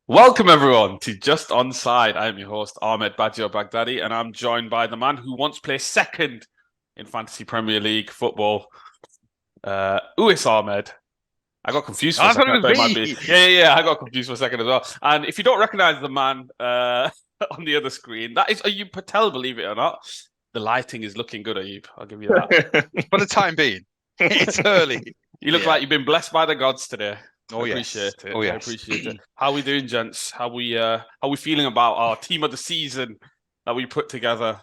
Welcome everyone to Just Onside. I am your host Ahmed Badjo Baghdadi, and I'm joined by the man who once placed second in Fantasy Premier League football, Uwais Ahmed. I got confused for a I thought second. it I was thought it might be. me. Yeah. I got confused for a second as well. And if you don't recognize the man on the other screen, that is Ayub Patel. Believe it or not, the lighting is looking good, Ayub. I'll give you that. For the time being, it's early. You look Yeah. like you've been blessed by the gods today. I Oh yes. appreciate it. Oh I yes. appreciate it. How we doing, gents? How we feeling about our team of the season that we put together?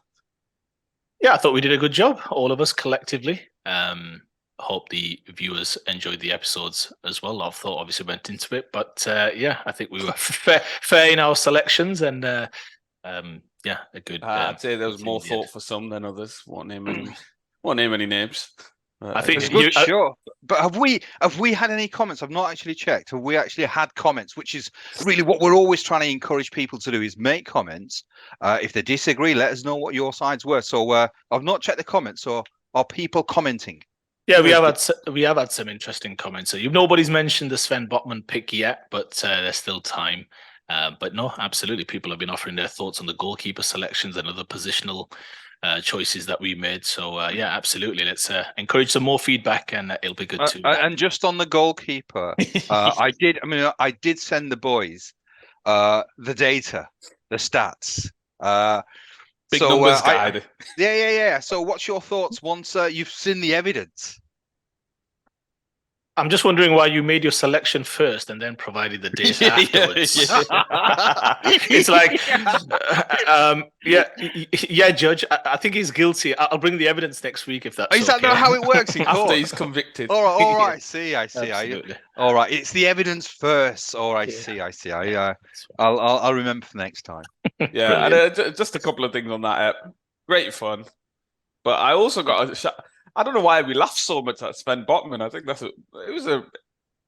Yeah, I thought we did a good job, all of us collectively. Hope the viewers enjoyed the episodes as well. I've thought obviously went into it, but yeah, I think we were fair in our selections, and yeah, a good. I'd say there was more team in the thought for some than others. Won't name any names. I think It's good, sure. But have we had any comments? I've not actually checked. Have we actually had comments? Which is really what we're always trying to encourage people to do: is make comments. If they disagree, let us know what your sides were. So I've not checked the comments. So are people commenting? Yeah, we have had some interesting comments. So nobody's mentioned the Sven Botman pick yet, but there's still time. But no, absolutely, people have been offering their thoughts on the goalkeeper selections and other positional choices that we made. So yeah, absolutely. Let's encourage some more feedback, and it'll be good too. And just on the goalkeeper, I did send the boys the data, the stats. Big numbers guide. Yeah. So, what's your thoughts once you've seen the evidence? I'm just wondering why you made your selection first and then provided the data afterwards. It's like, yeah, Judge. I think he's guilty. I'll bring the evidence next week if that's Is that not how it works in court? After he's convicted. All right. I see. Absolutely. All right. It's the evidence first. All right. Yeah. I see. I'll remember for next time. Yeah, and just a couple of things on that. Great fun, but I also got I don't know why we laughed so much at Sven Botman. I think that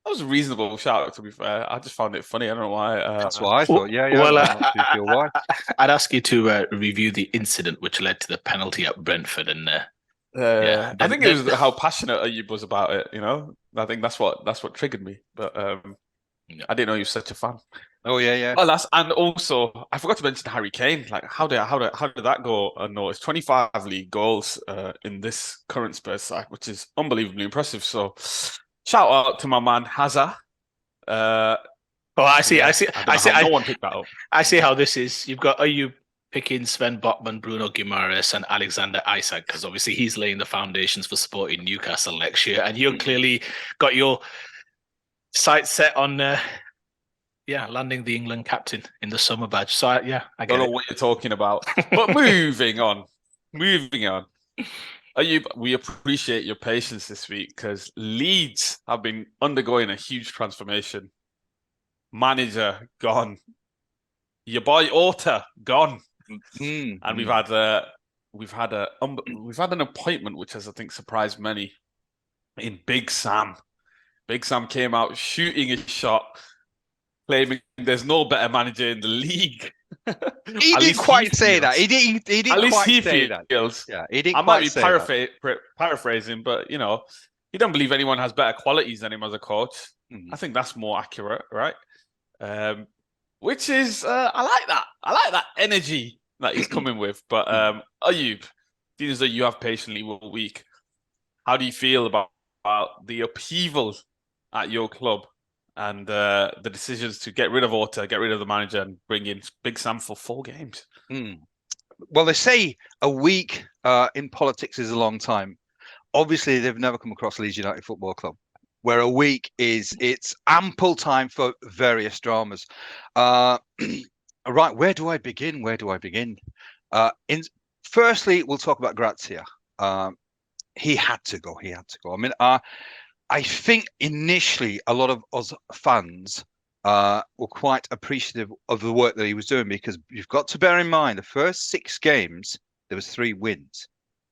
was a reasonable shout. To be fair, I just found it funny. I don't know why. That's what I thought. Yeah. Well, I'm not too sure why. I'd ask you to review the incident which led to the penalty at Brentford, and yeah, I think it was how passionate Ayub was about it. You know, I think that's what triggered me. But Yeah. I didn't know you were such a fan. Oh yeah. Oh, and also I forgot to mention Harry Kane. Like, how did that go unnoticed? 25 league goals in this current Spurs side, which is unbelievably impressive. So, shout out to my man Hazard. Oh, I see. No one picked that up. I see how this is. Are you picking Sven Botman, Bruno Guimaraes, and Alexander Isak, because obviously he's laying the foundations for supporting Newcastle next year, and you've clearly got your sights set on landing the England captain in the summer badge. So I don't know what you're talking about. But moving on. We appreciate your patience this week because Leeds have been undergoing a huge transformation. Manager gone. Your boy Orta gone. And we've had an appointment which has, I think, surprised many in Big Sam. Big Sam came out shooting his shot, claiming there's no better manager in the league. He didn't quite say that. He didn't quite say that. Yeah, he didn't. I might be paraphrasing, but you know, he don't believe anyone has better qualities than him as a coach. I think that's more accurate, right? Which is, I like that. I like that energy that he's coming with. But Ayub, seeing as though you have patiently all week, how do you feel about the upheaval at your club and the decisions to get rid of Orta, get rid of the manager, and bring in Big Sam for 4 games? Well, they say a week in politics is a long time. Obviously, they've never come across Leeds United Football Club, where a week it's ample time for various dramas. Right, where do I begin? Firstly, we'll talk about Grazia. He had to go. I mean, I think initially a lot of us fans were quite appreciative of the work that he was doing, because you've got to bear in mind the first 6 games there was 3 wins.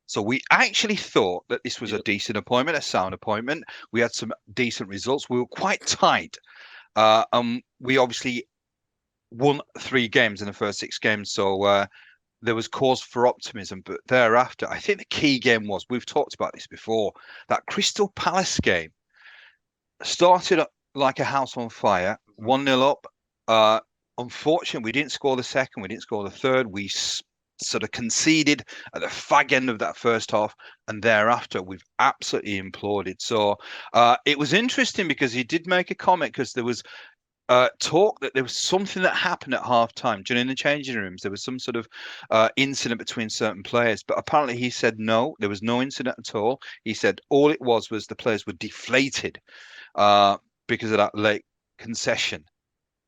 So we actually thought that this was a decent appointment, a sound appointment. We had some decent results. We were quite tight. We obviously won 3 games in the first 6 games. So there was cause for optimism. But thereafter, I think the key game was, we've talked about this before, that Crystal Palace game started like a house on fire, 1-0 up. unfortunately, we didn't score the second, we didn't score the third. We sort of conceded at the fag end of that first half, and thereafter we've absolutely imploded. So it was interesting because he did make a comment, because there was talk that there was something that happened at half time during the changing rooms. There was some sort of incident between certain players, but apparently he said no, there was no incident at all. He said all it was the players were deflated because of that late concession,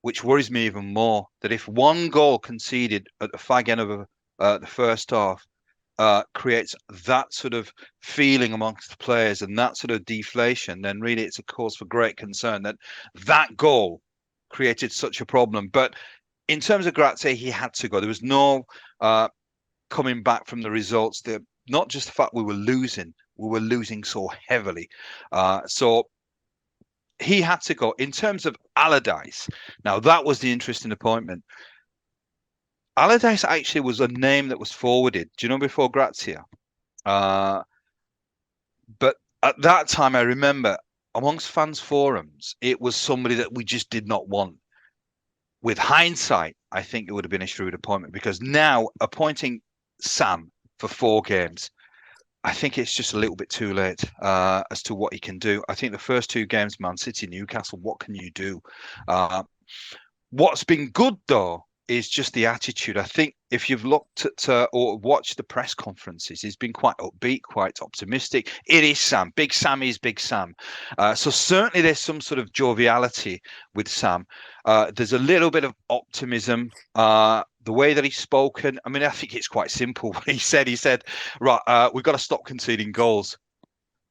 which worries me even more. That if one goal conceded at the fag end of the first half creates that sort of feeling amongst the players and that sort of deflation, then really it's a cause for great concern that that goal created such a problem. But in terms of Grazie, he had to go. There was no coming back from the results. Not just the fact we were losing so heavily. So he had to go. In terms of Allardyce, now that was the interesting appointment. Allardyce actually was a name that was forwarded, do you know, before Grazia. But at that time, I remember amongst fans forums, it was somebody that we just did not want. With hindsight, I think it would have been a shrewd appointment, because now appointing Sam for 4 games, I think it's just a little bit too late as to what he can do. I think the first 2 games, Man City, Newcastle, what can you do? What's been good, though, is just the attitude. I think if you've looked at or watched the press conferences, he's been quite upbeat, quite optimistic. It is Sam. Big Sam is Big Sam. So certainly there's some sort of joviality with Sam. There's a little bit of optimism. The way that he's spoken, I mean, I think it's quite simple. What he said, right, we've got to stop conceding goals,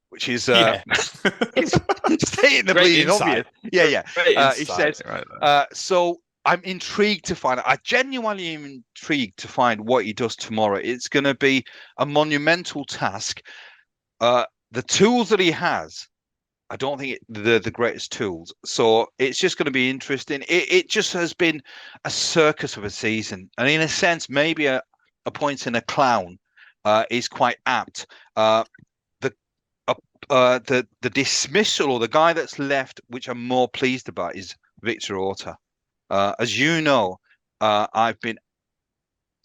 which is it's stating the bleeding obvious. Yeah. He says, right, so I'm intrigued to find out. I genuinely am intrigued to find what he does tomorrow. It's going to be a monumental task. The tools that he has, I don't think they're the greatest tools. So it's just going to be interesting. It just has been a circus of a season. And in a sense, maybe appointing a clown is quite apt. The dismissal, or the guy that's left, which I'm more pleased about, is Victor Orta. As you know, I've been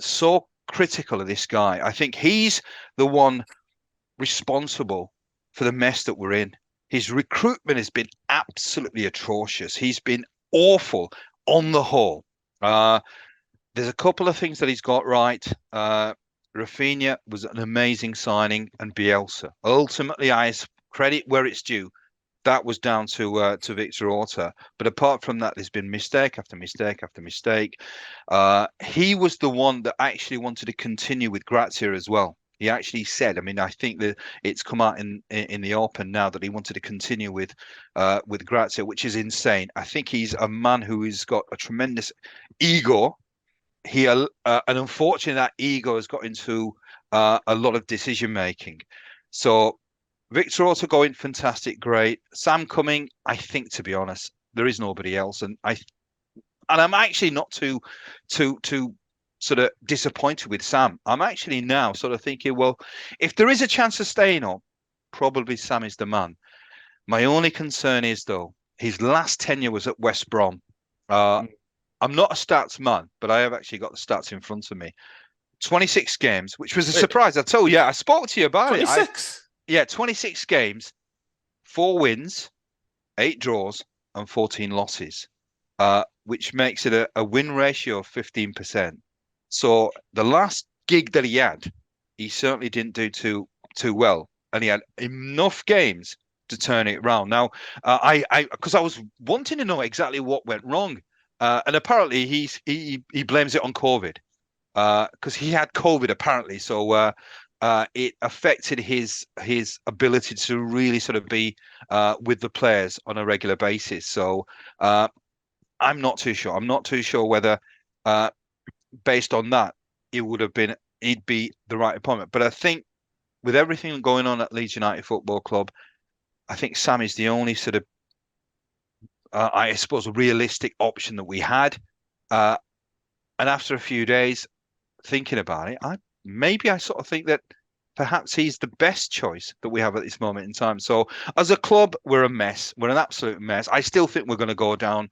so critical of this guy. I think he's the one responsible for the mess that we're in. His recruitment has been absolutely atrocious. He's been awful on the whole. There's a couple of things that he's got right. Rafinha was an amazing signing, and Bielsa. Ultimately, I credit where it's due. That was down to Victor Orta. But apart from that, there's been mistake after mistake after mistake. He was the one that actually wanted to continue with Grazia as well. He actually said, I mean, I think that it's come out in the open now that he wanted to continue with Grazia, which is insane. I think he's a man who has got a tremendous ego. And unfortunately, that ego has got into a lot of decision making. So Victor Orta going, fantastic, great. Sam coming, I think, to be honest, there is nobody else, and I'm actually not too sort of disappointed with Sam. I'm actually now sort of thinking, well, if there is a chance of staying up, probably Sam is the man. My only concern is, though, his last tenure was at West Brom. I'm not a stats man, but I have actually got the stats in front of me. 26 games, which was a surprise. I told you, I spoke to you about 26? Yeah, 26 games, 4 wins, 8 draws, and 14 losses, which makes it a win ratio of 15%. So the last gig that he had, he certainly didn't do too well, and he had enough games to turn it around. Now, because I was wanting to know exactly what went wrong, and apparently he blames it on COVID, because he had COVID apparently. So it affected his ability to really sort of be with the players on a regular basis. So I'm not too sure. I'm not too sure whether, based on that, he'd be the right appointment. But I think with everything going on at Leeds United Football Club, I think Sam is the only sort of, I suppose, realistic option that we had. And after a few days thinking about it, I sort of think that perhaps he's the best choice that we have at this moment in time. So as a club, we're a mess. We're an absolute mess. I still think we're going to go down.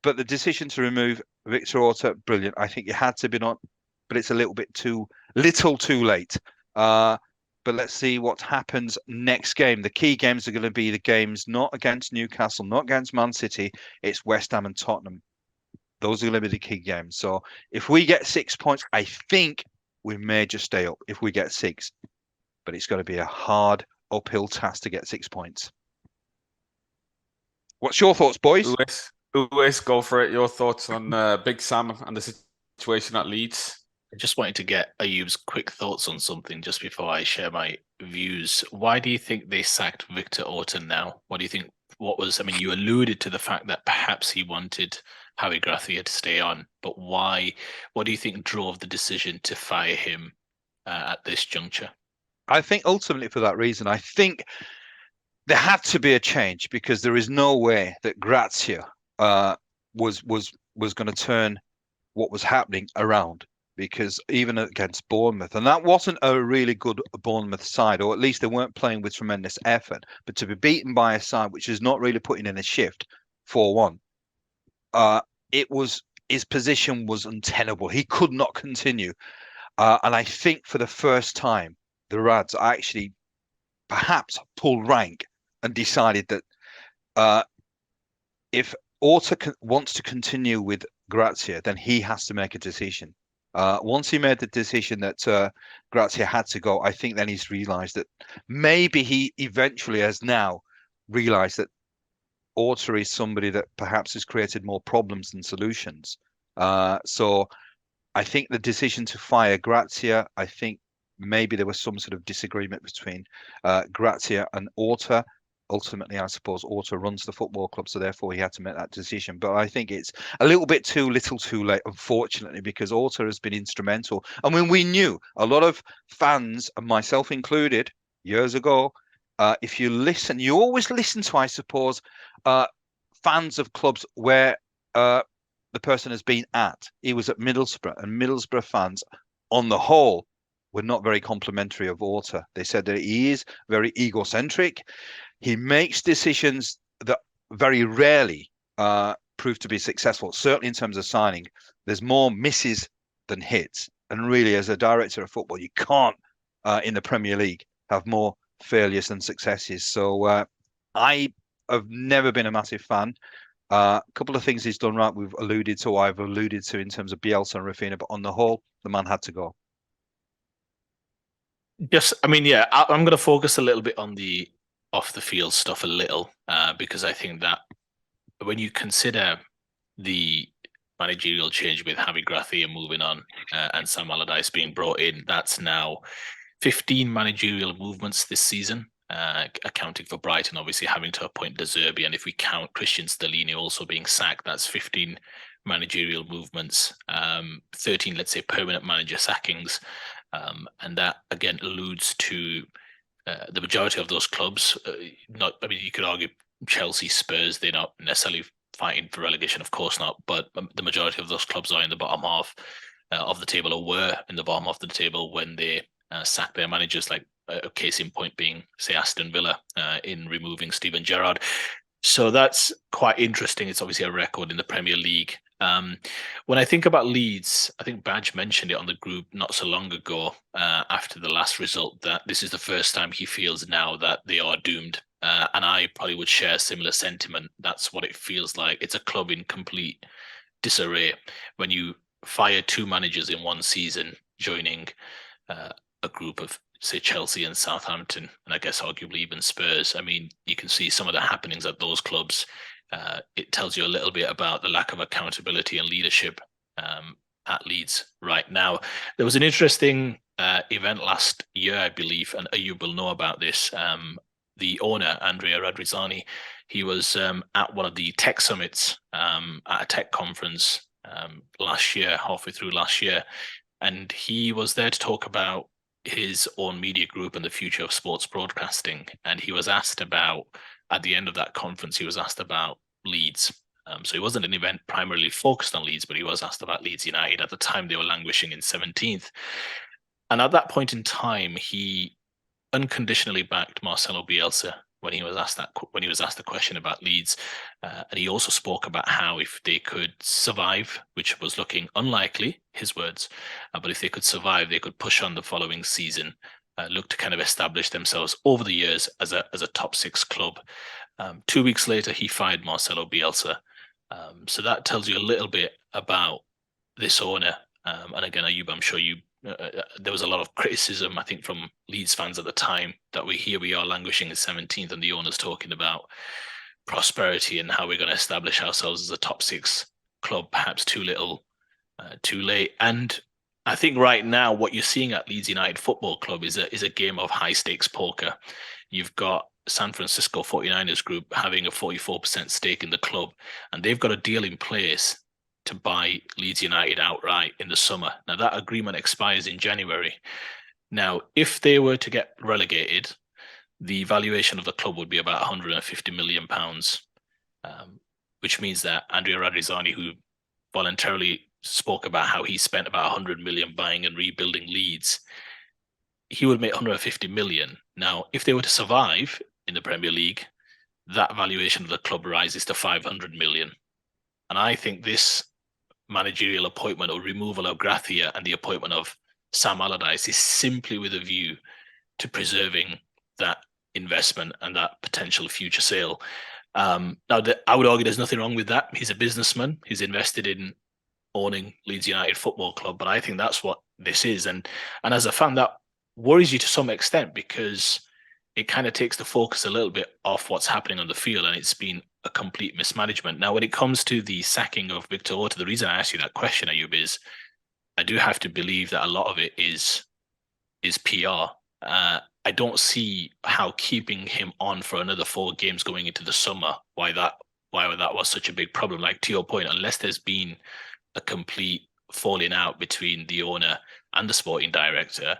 But the decision to remove Victor Orta, brilliant. I think it had to be on, but it's a little bit too late. But let's see what happens next game. The key games are going to be the games not against Newcastle, not against Man City. It's West Ham and Tottenham. Those are going to be the key games. So if we get 6 points, I think we may just stay up if we get 6. But it's going to be a hard uphill task to get 6 points. What's your thoughts, boys? Uwais, go for it. Your thoughts on Big Sam and the situation at Leeds? I just wanted to get Ayub's quick thoughts on something just before I share my views. Why do you think they sacked Victor Orta now? What do you think? You alluded to the fact that perhaps he wanted Javi Gracia to stay on, but why? What do you think drove the decision to fire him at this juncture? I think ultimately for that reason. I think there had to be a change because there is no way that Gracia was going to turn what was happening around. Because even against Bournemouth, and that wasn't a really good Bournemouth side, or at least they weren't playing with tremendous effort, but to be beaten by a side which is not really putting in a shift 4-1, his position was untenable. He could not continue. And I think for the first time, the Rads actually perhaps pulled rank and decided that if Orta wants to continue with Gracia, then he has to make a decision. Once he made the decision that Gracia had to go, I think then he's realised that maybe he eventually has now realised that Orta is somebody that perhaps has created more problems than solutions. So I think the decision to fire Gracia, I think maybe there was some sort of disagreement between Gracia and Orta. Ultimately, I suppose Orta runs the football club, so therefore he had to make that decision. But I think it's a little bit too little too late, unfortunately, because Orta has been instrumental. And when we knew, a lot of fans, and myself included, years ago, if you listen, you always listen to, I suppose, fans of clubs where the person has been at. He was at Middlesbrough, and Middlesbrough fans, on the whole, were not very complimentary of Orta. They said that he is very egocentric. He makes decisions that very rarely prove to be successful, certainly in terms of signing. There's more misses than hits. And really, as a director of football, you can't, in the Premier League, have more failures than successes. So I have never been a massive fan. A couple of things he's done right, I've alluded to in terms of Bielsa and Rafinha, but on the whole, the man had to go. Yes, I'm going to focus a little bit on the off the field stuff a little, because I think that when you consider the managerial change with Javi Gracia moving on and Sam Allardyce being brought in, that's now 15 managerial movements this season, accounting for Brighton obviously having to appoint De Zerbi, and if we count Christian Stellini also being sacked, that's 15 managerial movements, 13, let's say, permanent manager sackings, and that again alludes to the majority of those clubs. You could argue Chelsea, Spurs, they're not necessarily fighting for relegation, of course not, but the majority of those clubs are in the bottom half of the table, or were in the bottom half of the table when they sacked their managers, like a case in point being, say, Aston Villa in removing Steven Gerrard. So that's quite interesting. It's obviously a record in the Premier League. When I think about Leeds, I think Badge mentioned it on the group not so long ago after the last result, that this is the first time he feels now that they are doomed. And I probably would share a similar sentiment. That's what it feels like. It's a club in complete disarray. When you fire 2 managers in one season, joining a group of, say, Chelsea and Southampton, and I guess arguably even Spurs. I mean, you can see some of the happenings at those clubs. It tells you a little bit about the lack of accountability and leadership at Leeds right now. There was an interesting event last year, I believe, and you will know about this. The owner, Andrea Radrizzani, he was at one of the tech summits at a tech conference last year, halfway through last year, and he was there to talk about his own media group and the future of sports broadcasting. And he was asked about, at the end of that conference, he was asked about Leeds. So it wasn't an event primarily focused on Leeds, but he was asked about Leeds United. At the time, they were languishing in 17th. And at that point in time, he unconditionally backed Marcelo Bielsa when he was asked the question about Leeds, and he also spoke about how if they could survive, which was looking unlikely, his words, but if they could survive, they could push on the following season, look to kind of establish themselves over the years as a top 6 club. 2 weeks later, he fired Marcelo Bielsa. So that tells you a little bit about this owner. And again, Ayub, I'm sure there was a lot of criticism, I think, from Leeds fans at the time that we are languishing in 17th, and the owner's talking about prosperity and how we're going to establish ourselves as a top 6 club, perhaps too little, too late. And I think right now what you're seeing at Leeds United Football Club is a game of high stakes poker. You've got San Francisco 49ers Group having a 44% stake in the club, and they've got a deal in place to buy Leeds United outright in the summer. Now, that agreement expires in January. Now, if they were to get relegated, the valuation of the club would be about £150 million, which means that Andrea Radrizzani, who voluntarily spoke about how he spent about 100 million buying and rebuilding Leeds, he would make 150 million. Now, if they were to survive in the Premier League, that valuation of the club rises to 500 million. And I think this managerial appointment or removal of Gracia and the appointment of Sam Allardyce is simply with a view to preserving that investment and that potential future sale. Now, I would argue there's nothing wrong with that. He's a businessman. He's invested in owning Leeds United Football Club, but I think that's what this is. And as a fan, that worries you to some extent because it kind of takes the focus a little bit off what's happening on the field, and it's been a complete mismanagement. Now, when it comes to the sacking of Victor Orta, the reason I asked you that question, Ayub, is I do have to believe that a lot of it is PR. I don't see how keeping him on for another 4 games going into the summer, why that was such a big problem. Like, to your point, unless there's been a complete falling out between the owner and the sporting director,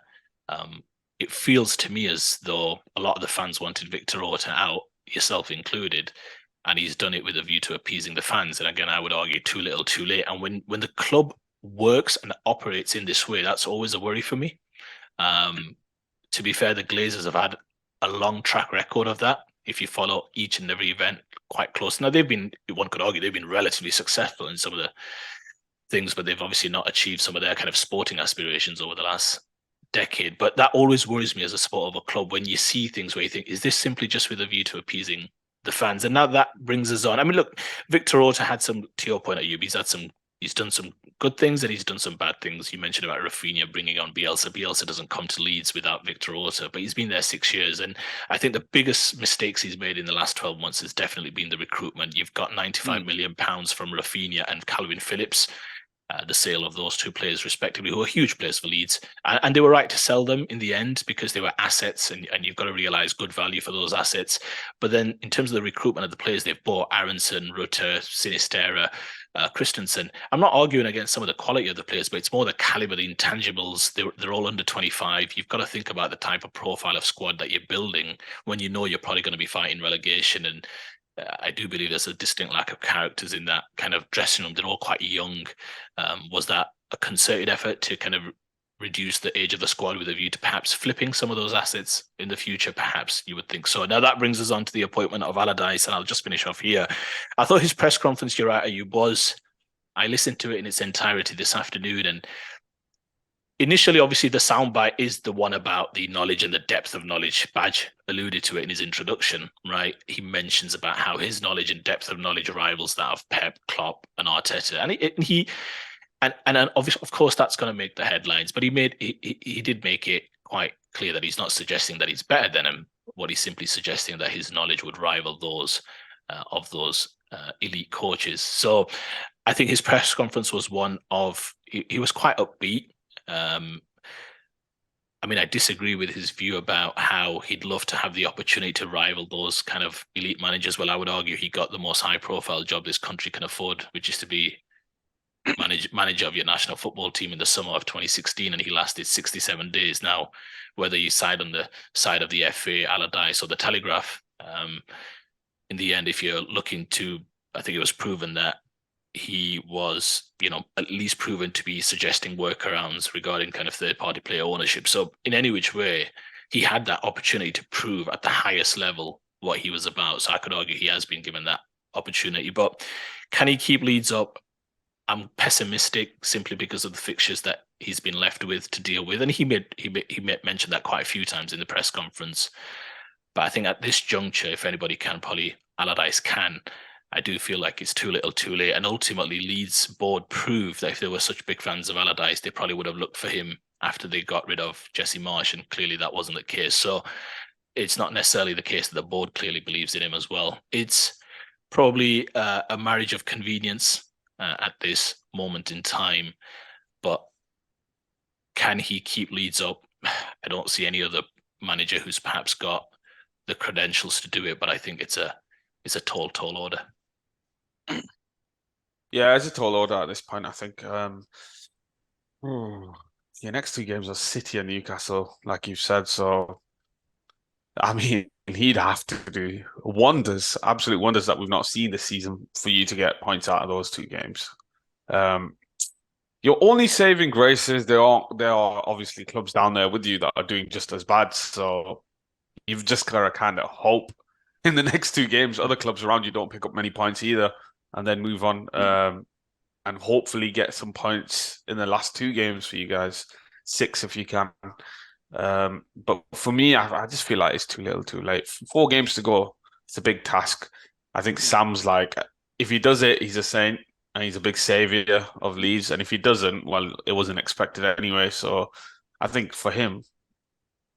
it feels to me as though a lot of the fans wanted Victor Orta out, yourself included, and he's done it with a view to appeasing the fans. And again, I would argue too little, too late. And when the club works and operates in this way, that's always a worry for me. To be fair, the Glazers have had a long track record of that. If you follow each and every event quite close. Now, one could argue they've been relatively successful in some of the things, but they've obviously not achieved some of their kind of sporting aspirations over the last decade. But that always worries me as a supporter of a club when you see things where you think, is this simply just with a view to appeasing the fans? And now that brings us on. I mean, look, Victor Orta had some, to your point, Ayub, he's done some good things and he's done some bad things. You mentioned about Rafinha bringing on Bielsa. Bielsa doesn't come to Leeds without Victor Orta, but he's been there 6 years. And I think the biggest mistakes he's made in the last 12 months has definitely been the recruitment. You've got £95 million from Rafinha and Calvin Phillips. The sale of those 2 players respectively, who are huge players for Leeds. And they were right to sell them in the end because they were assets, and you've got to realise good value for those assets. But then in terms of the recruitment of the players they've bought, Aronson, Rutter, Sinisterra, Christensen, I'm not arguing against some of the quality of the players, but it's more the calibre, the intangibles. They're all under 25. You've got to think about the type of profile of squad that you're building when you know you're probably going to be fighting relegation. And I do believe there's a distinct lack of characters in that kind of dressing room. They're all quite young. Was that a concerted effort to kind of reduce the age of the squad with a view to perhaps flipping some of those assets in the future? Perhaps you would think so. Now that brings us on to the appointment of Allardyce, and I'll just finish off here. I thought his press conference, you're right, I listened to it in its entirety this afternoon, and initially, obviously, the soundbite is the one about the knowledge and the depth of knowledge. Badge alluded to it in his introduction, right? He mentions about how his knowledge and depth of knowledge rivals that of Pep, Klopp, and Arteta, and obviously, of course, that's going to make the headlines. But he did make it quite clear that he's not suggesting that he's better than him. What he's simply suggesting that his knowledge would rival those of those elite coaches. So, I think his press conference was one of he was quite upbeat. I mean, I disagree with his view about how he'd love to have the opportunity to rival those kind of elite managers. Well, I would argue he got the most high-profile job this country can afford, which is to be manager of your national football team in the summer of 2016, and he lasted 67 days. Now, whether you side on the side of the FA, Allardyce, or the Telegraph, in the end, if you're looking to, I think it was proven that he was, at least proven to be suggesting workarounds regarding kind of third-party player ownership. So in any which way, he had that opportunity to prove at the highest level what he was about. So I could argue he has been given that opportunity. But can he keep Leeds up? I'm pessimistic simply because of the fixtures that he's been left with to deal with, and he mentioned that quite a few times in the press conference. But I think at this juncture, if anybody can, probably Allardyce can. I do feel like it's too little, too late, and ultimately Leeds board proved that if they were such big fans of Allardyce, they probably would have looked for him after they got rid of Jesse Marsh, and clearly that wasn't the case. So it's not necessarily the case that the board clearly believes in him as well. It's probably a marriage of convenience at this moment in time, but can he keep Leeds up? I don't see any other manager who's perhaps got the credentials to do it, but I think it's a tall order. Yeah, it's a tall order at this point, I think. Your next two games are City and Newcastle, like you've said. So, I mean, he'd have to do wonders, absolute wonders that we've not seen this season for you to get points out of those two games. Your only saving grace is there are obviously clubs down there with you that are doing just as bad. So you've just got to kind of hope in the next two games other clubs around you don't pick up many points either, and then move on and hopefully get some points in the last two games for you guys, 6 if you can. But for me, I just feel like it's too little, too late. 4 games to go. It's a big task. I think Sam's like, if he does it, he's a saint and he's a big savior of Leeds. And if he doesn't, well, it wasn't expected anyway. So I think for him,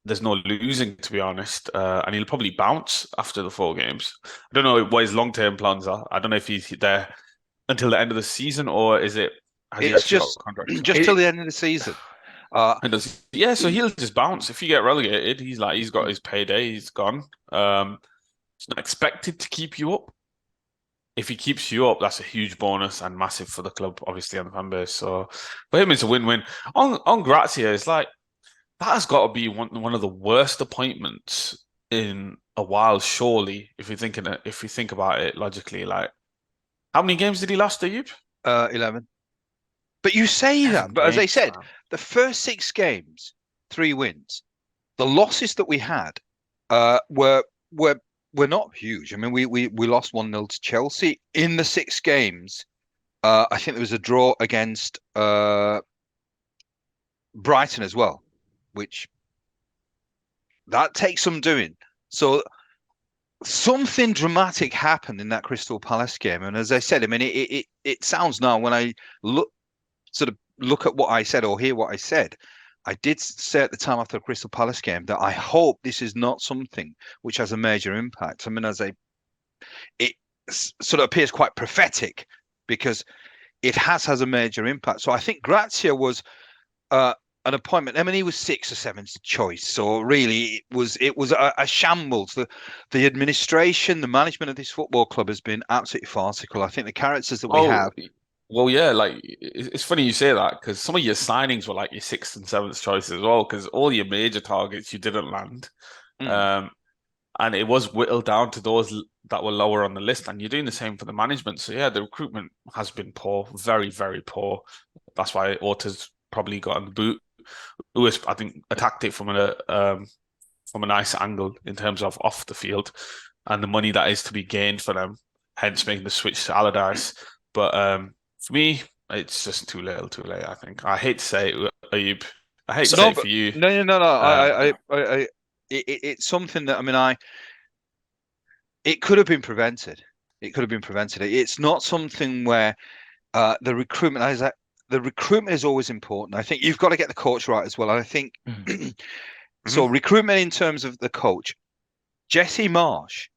there's no losing, to be honest. And he'll probably bounce after the 4 games. I don't know what his long-term plans are. I don't know if he's there until the end of the season, or is it? It's just till the end of the season. So he'll just bounce. If you get relegated, he's got his payday. He's gone. It's not expected to keep you up. If he keeps you up, that's a huge bonus and massive for the club, obviously, and the fan base. So for him, it's a win-win. On Grazia, it's like that has got to be one of the worst appointments in a while, surely. If you think about it logically, like how many games did he last, Ayub? 11. But you say that, but as I said, the first 6 games, 3 wins. The losses that we had were not huge. I mean, we lost 1-0 to Chelsea in the 6 games. I think there was a draw against Brighton as well, which that takes some doing. So something dramatic happened in that Crystal Palace game, and as I said, I mean, it sounds now when I look at what I said or hear what I said, I did say at the time after the Crystal Palace game that I hope this is not something which has a major impact. I mean, it sort of appears quite prophetic because it has a major impact. So I think Grazia was an appointment. I mean, he was 6th or 7th choice. So really, it was a shambles. The administration, the management of this football club has been absolutely farcical. I think the characters that we have. Well, yeah, like it's funny you say that because some of your signings were like your 6th and 7th choices as well, because all your major targets you didn't land. And it was whittled down to those that were lower on the list, and you're doing the same for the management. So yeah, the recruitment has been poor, very, very poor. That's why Orta's probably gotten the boot. Lewis, I think, attacked it from a nice angle in terms of off the field and the money that is to be gained for them, hence making the switch to Allardyce. But for me, it's just too little, too late. I think I hate to say it, Ayub. I hate to say it for you. No. It's something that, I mean, it could have been prevented. It's not something where the recruitment is always important. I think you've got to get the coach right as well. And I think so. Recruitment in terms of the coach, Jesse Marsh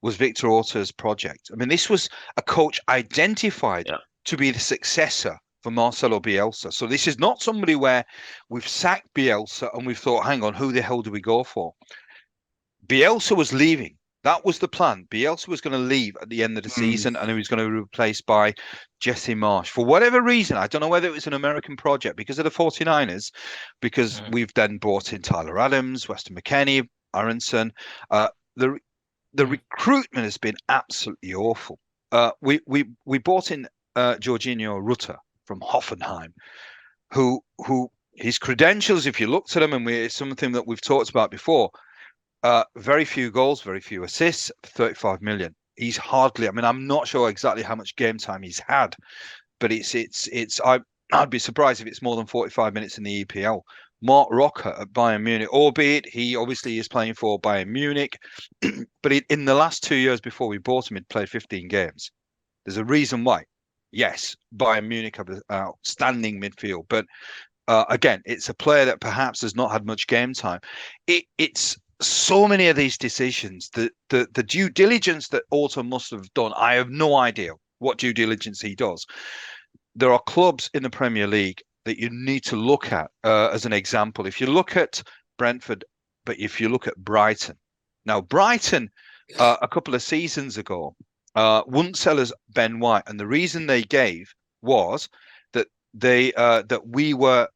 was Victor Orta's project. I mean, this was a coach identified to be the successor for Marcelo Bielsa. So this is not somebody where we've sacked Bielsa and we've thought, hang on, who the hell do we go for? Bielsa was leaving. That was the plan. Bielsa was going to leave at the end of the season, and he was going to be replaced by Jesse Marsh. For whatever reason, I don't know whether it was an American project because of the 49ers, because we've then brought in Tyler Adams, Weston McKennie, Aronson. The recruitment has been absolutely awful. We brought in Jorginho Rutter from Hoffenheim, who his credentials, if you looked at them, and it's something that we've talked about before, Very few goals, very few assists, 35 million. He's hardly. I mean, I'm not sure exactly how much game time he's had, but I'd be surprised if it's more than 45 minutes in the EPL. Mark Rocker at Bayern Munich, albeit he obviously is playing for Bayern Munich, but in the last 2 years before we bought him, he'd played 15 games. There's a reason why. Yes, Bayern Munich have an outstanding midfield, but again, it's a player that perhaps has not had much game time. It's so many of these decisions, the due diligence that Autumn must have done. I have no idea what due diligence he does. There are clubs in the Premier League that you need to look at as an example. If you look at Brentford, but if you look at Brighton, now Brighton a couple of seasons ago wouldn't sell us Ben White, and the reason they gave was that that we were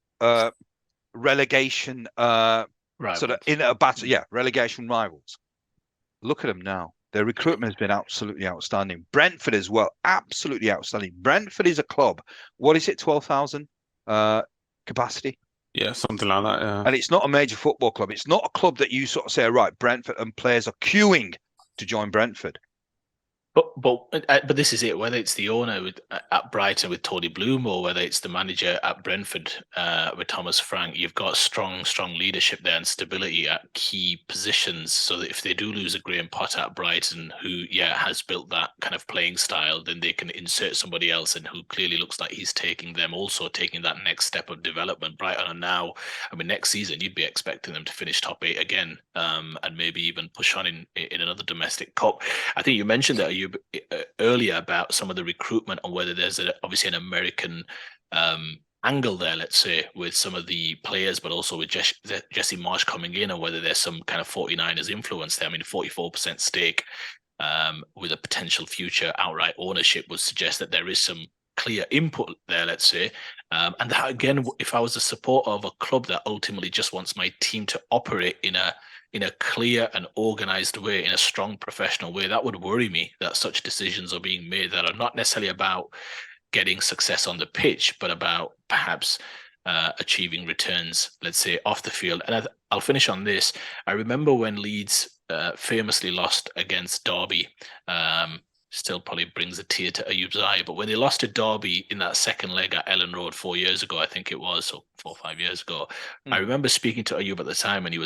relegation sort of in a battle, relegation rivals. Look at them now. Their recruitment has been absolutely outstanding. Brentford as well, absolutely outstanding. Brentford is a club. What is it, 12,000 capacity? Yeah, something like that, yeah. And it's not a major football club. It's not a club that you sort of say, right, Brentford, and players are queuing to join Brentford. But this is it. Whether it's the owner at Brighton with Tony Bloom, or whether it's the manager at Brentford with Thomas Frank, you've got strong leadership there and stability at key positions. So that if they do lose a Graham Potter at Brighton, who has built that kind of playing style, then they can insert somebody else, and who clearly looks like he's taking that next step of development. Brighton are now, I mean, next season you'd be expecting them to finish top 8 again, and maybe even push on in another domestic cup. I think you mentioned that earlier about some of the recruitment, and whether there's obviously an American angle there, let's say, with some of the players, but also with Jesse Marsch coming in, or whether there's some kind of 49ers influence there. I mean, 44% stake with a potential future outright ownership would suggest that there is some clear input there, let's say. And that, again, if I was a supporter of a club that ultimately just wants my team to operate in a clear and organized way, in a strong professional way, that would worry me, that such decisions are being made that are not necessarily about getting success on the pitch, but about perhaps achieving returns, let's say, off the field. And I'll finish on this. I remember when Leeds famously lost against Derby. Still probably brings a tear to Ayub's eye. But when they lost to Derby in that second leg at Ellen Road 4 years ago, I think it was, or 4 or 5 years ago, I remember speaking to Ayub at the time, and he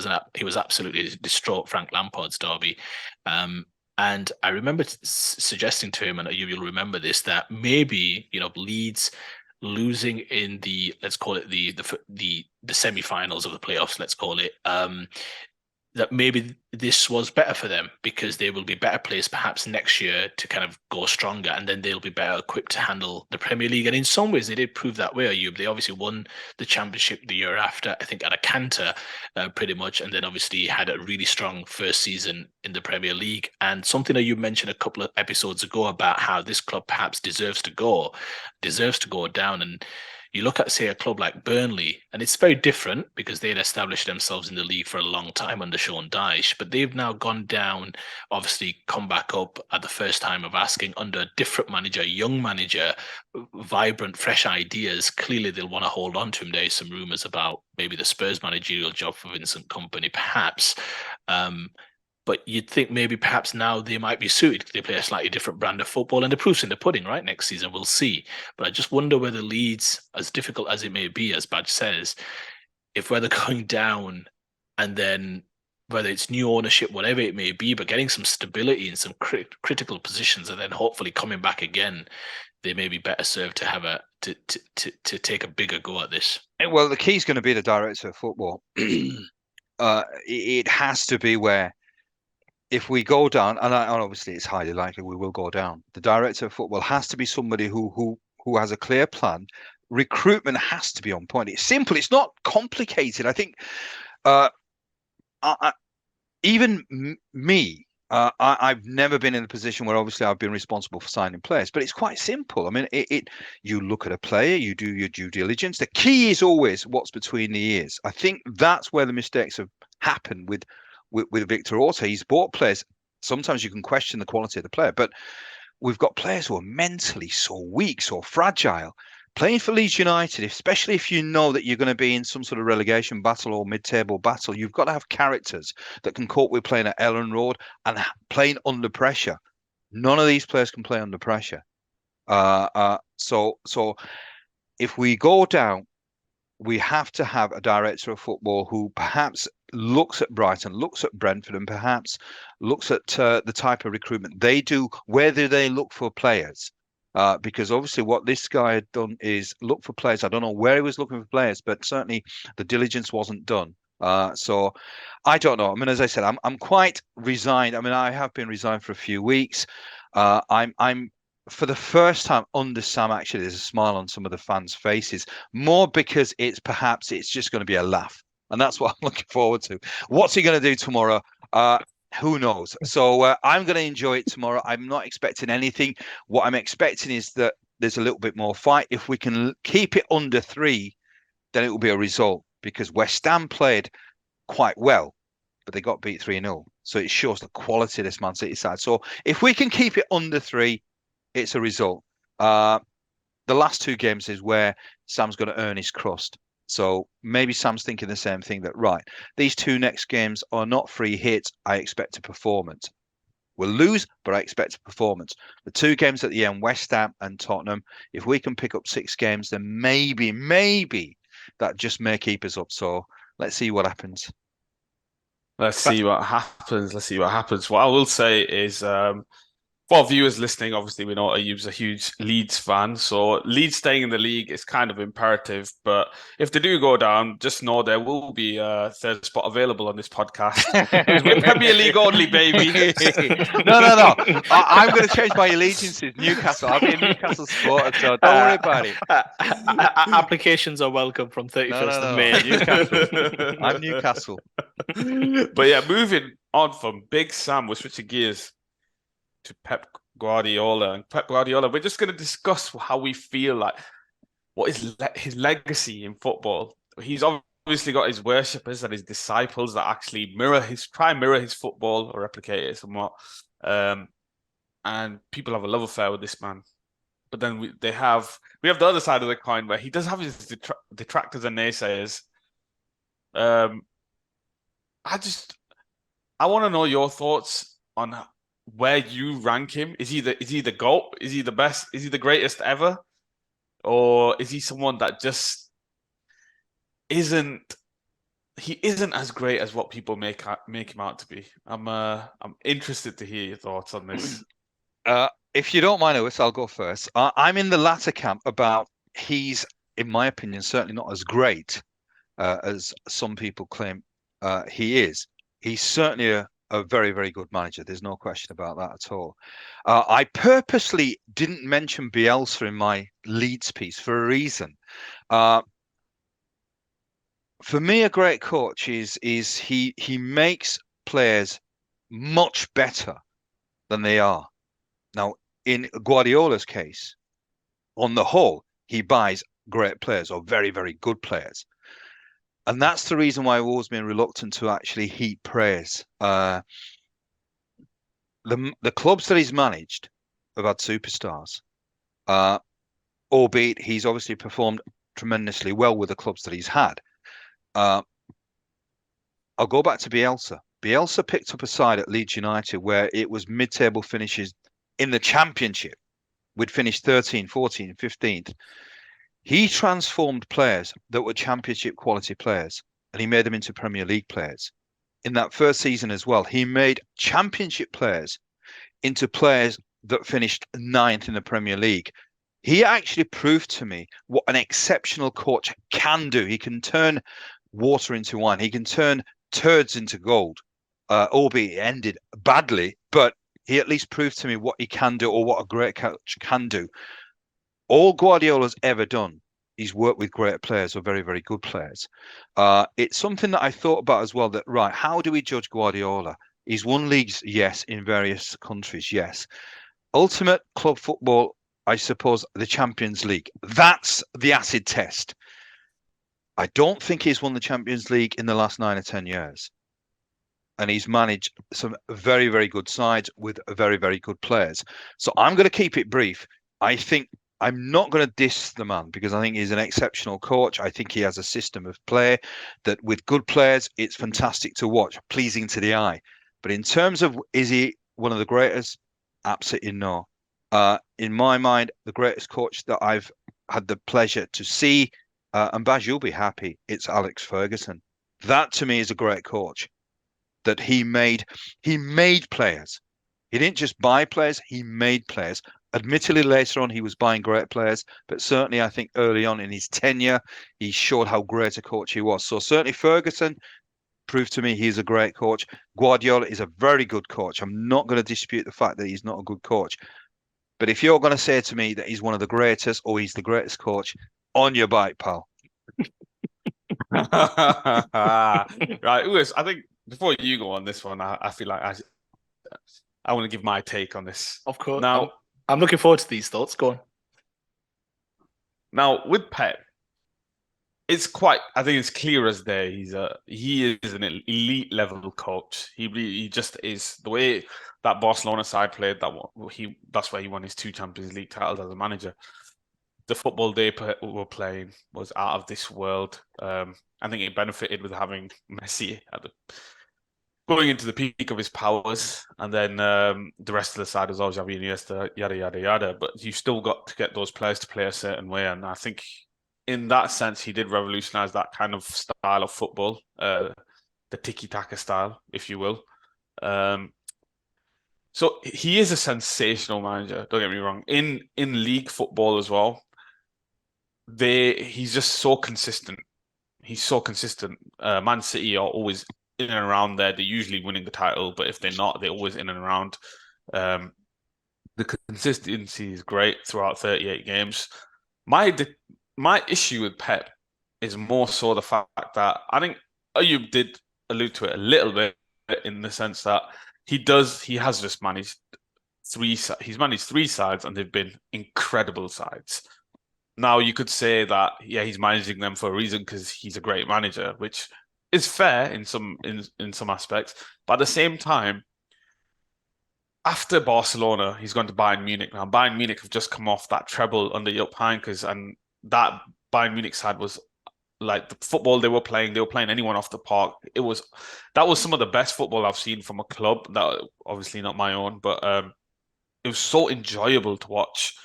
was absolutely distraught. Frank Lampard's Derby, and I remember suggesting to him, and Ayub, you'll remember this, that maybe Leeds losing in the, let's call it the semi-finals of the playoffs, let's call it, that maybe this was better for them, because they will be better placed perhaps next year to kind of go stronger, and then they'll be better equipped to handle the Premier League. And in some ways they did prove that way, Ayub. They obviously won the championship the year after, I think at a canter, pretty much, and then obviously had a really strong first season in the Premier League. And something that you mentioned a couple of episodes ago about how this club perhaps deserves to go down. And you look at, say, a club like Burnley, and it's very different because they had established themselves in the league for a long time under Sean Dyche, but they've now gone down, obviously come back up at the first time of asking under a different manager, young manager, vibrant, fresh ideas. Clearly, they'll want to hold on to him. There's some rumours about maybe the Spurs managerial job for Vincent Kompany, perhaps. But you'd think maybe perhaps now they might be suited because they play a slightly different brand of football, and the proof's in the pudding, right? Next season, we'll see. But I just wonder whether Leeds, as difficult as it may be, as Badge says, if whether going down and then whether it's new ownership, whatever it may be, but getting some stability in some critical positions, and then hopefully coming back again, they may be better served to have to take a bigger go at this. Well, the key is going to be the director of football. It has to be where, if we go down, and obviously it's highly likely we will go down, the director of football has to be somebody who has a clear plan. Recruitment has to be on point. It's simple. It's not complicated. I think even me, I've never been in a position where obviously I've been responsible for signing players, but it's quite simple. I mean, you look at a player, you do your due diligence. The key is always what's between the ears. I think that's where the mistakes have happened with Victor Orta. He's bought players. Sometimes you can question the quality of the player, but we've got players who are mentally so weak, so fragile, playing for Leeds United, especially if you know that you're going to be in some sort of relegation battle or mid-table battle, you've got to have characters that can cope with playing at Ellen Road and playing under pressure. None of these players can play under pressure. So if we go down, we have to have a director of football who perhaps looks at Brighton, looks at Brentford, and perhaps looks at the type of recruitment they do. Where do they look for players? Because obviously what this guy had done is look for players. I don't know where he was looking for players, but certainly the diligence wasn't done. So I don't know. I mean, as I said, I'm quite resigned. I mean, I have been resigned for a few weeks. I'm for the first time under Sam, actually, there's a smile on some of the fans' faces, more because it's just going to be a laugh. And that's what I'm looking forward to. What's he going to do tomorrow? Who knows? So I'm going to enjoy it tomorrow. I'm not expecting anything. What I'm expecting is that there's a little bit more fight. If we can keep it under 3, then it will be a result, because West Ham played quite well, but they got beat 3-0. So it shows the quality of this Man City side. So if we can keep it under 3, it's a result. The last 2 games is where Sam's going to earn his crust. So maybe Sam's thinking the same thing, that, right, these 2 next games are not free hits. I expect a performance. We'll lose, but I expect a performance. The 2 games at the end, West Ham and Tottenham, if we can pick up 6 games, then maybe that just may keep us up. So let's see what happens. Let's see what happens. What I will say is, for viewers listening, obviously we know Ayub's a huge Leeds fan, so Leeds staying in the league is kind of imperative. But if they do go down, just know there will be a third spot available on this podcast. We're Premier League only, baby. No. I'm going to change my allegiances. Newcastle. I'll be a Newcastle supporter, so don't worry about it. Applications are welcome from 31st of May. Newcastle. I'm Newcastle. But yeah, moving on from Big Sam, we're switching gears to Pep Guardiola. And Pep Guardiola, we're just going to discuss how we feel like, what is his legacy in football. He's obviously got his worshippers and his disciples that actually try and mirror his football or replicate it somewhat. And people have a love affair with this man. But then we have the other side of the coin, where he does have his detractors and naysayers. I want to know your thoughts on where you rank him. Is he the GOAT? Is he the best? Is he the greatest ever? Or is he someone that just isn't as great as what people make him out to be? I'm interested to hear your thoughts on this. If you don't mind, Lewis, I'll go first. I'm in the latter camp about he's, in my opinion, certainly not as great as some people claim he is. He's certainly a very, very good manager. There's no question about that at all. I purposely didn't mention Bielsa in my Leeds piece for a reason. For me, a great coach is he makes players much better than they are. Now, in Guardiola's case, on the whole, he buys great players or very, very good players. And that's the reason why I've always been reluctant to actually heap praise. The clubs that he's managed have had superstars, albeit he's obviously performed tremendously well with the clubs that he's had. I'll go back to Bielsa. Bielsa picked up a side at Leeds United where it was mid-table finishes in the Championship. We'd finished 13th, 14th, 15th. He transformed players that were Championship quality players, and he made them into Premier League players. In that first season as well, he made Championship players into players that finished 9th in the Premier League. He actually proved to me what an exceptional coach can do. He can turn water into wine. He can turn turds into gold, albeit it ended badly, but he at least proved to me what he can do, or what a great coach can do. All Guardiola's ever done, he's worked with great players or very, very good players. It's something that I thought about as well, that, right, how do we judge Guardiola? He's won leagues, yes, in various countries, yes. Ultimate club football, I suppose, the Champions League. That's the acid test. I don't think he's won the Champions League in the last 9 or 10 years. And he's managed some very, very good sides with very, very good players. So I'm going to keep it brief. I think I'm not going to diss the man because I think he's an exceptional coach. I think he has a system of play that with good players, it's fantastic to watch, pleasing to the eye. But in terms of, is he one of the greatest? Absolutely no. In my mind, the greatest coach that I've had the pleasure to see, and Baz, you'll be happy, it's Alex Ferguson. That to me is a great coach. That he made players. He didn't just buy players, he made players. Admittedly, later on, he was buying great players, but certainly I think early on in his tenure, he showed how great a coach he was. So certainly Ferguson proved to me he's a great coach. Guardiola is a very good coach. I'm not going to dispute the fact that he's not a good coach. But if you're going to say to me that he's one of the greatest or he's the greatest coach, on your bike, pal. Right, Lewis, I think before you go on this one, I feel like I want to give my take on this. Of course. Now, I'm looking forward to these thoughts. Go on. Now, with Pep, I think it's clear as day. He is an elite level coach. He just is. The way that Barcelona side played, that's why he won his 2 Champions League titles as a manager. The football they were playing was out of this world. I think it benefited with having Messi going into the peak of his powers, and then the rest of the side was always Xavi, Iniesta, yada yada yada. But you still got to get those players to play a certain way, and I think in that sense he did revolutionize that kind of style of football, the tiki-taka style, if you will. So he is a sensational manager. Don't get me wrong. In league football as well, he's just so consistent. He's so consistent. Man City are always in and around there. They're usually winning the title, but if they're not, they're always in and around. The consistency is great throughout 38 games. My issue with Pep is more so the fact that I think Ayub did allude to it a little bit in the sense that he has just managed he's managed 3 sides and they've been incredible sides. Now you could say that he's managing them for a reason because he's a great manager, which is fair in some aspects. But at the same time, after Barcelona, he's gone to Bayern Munich. Now Bayern Munich have just come off that treble under Jupp Heynckes, and that Bayern Munich side was like the football they were playing anyone off the park. That was some of the best football I've seen from a club. That obviously not my own, but it was so enjoyable to watch.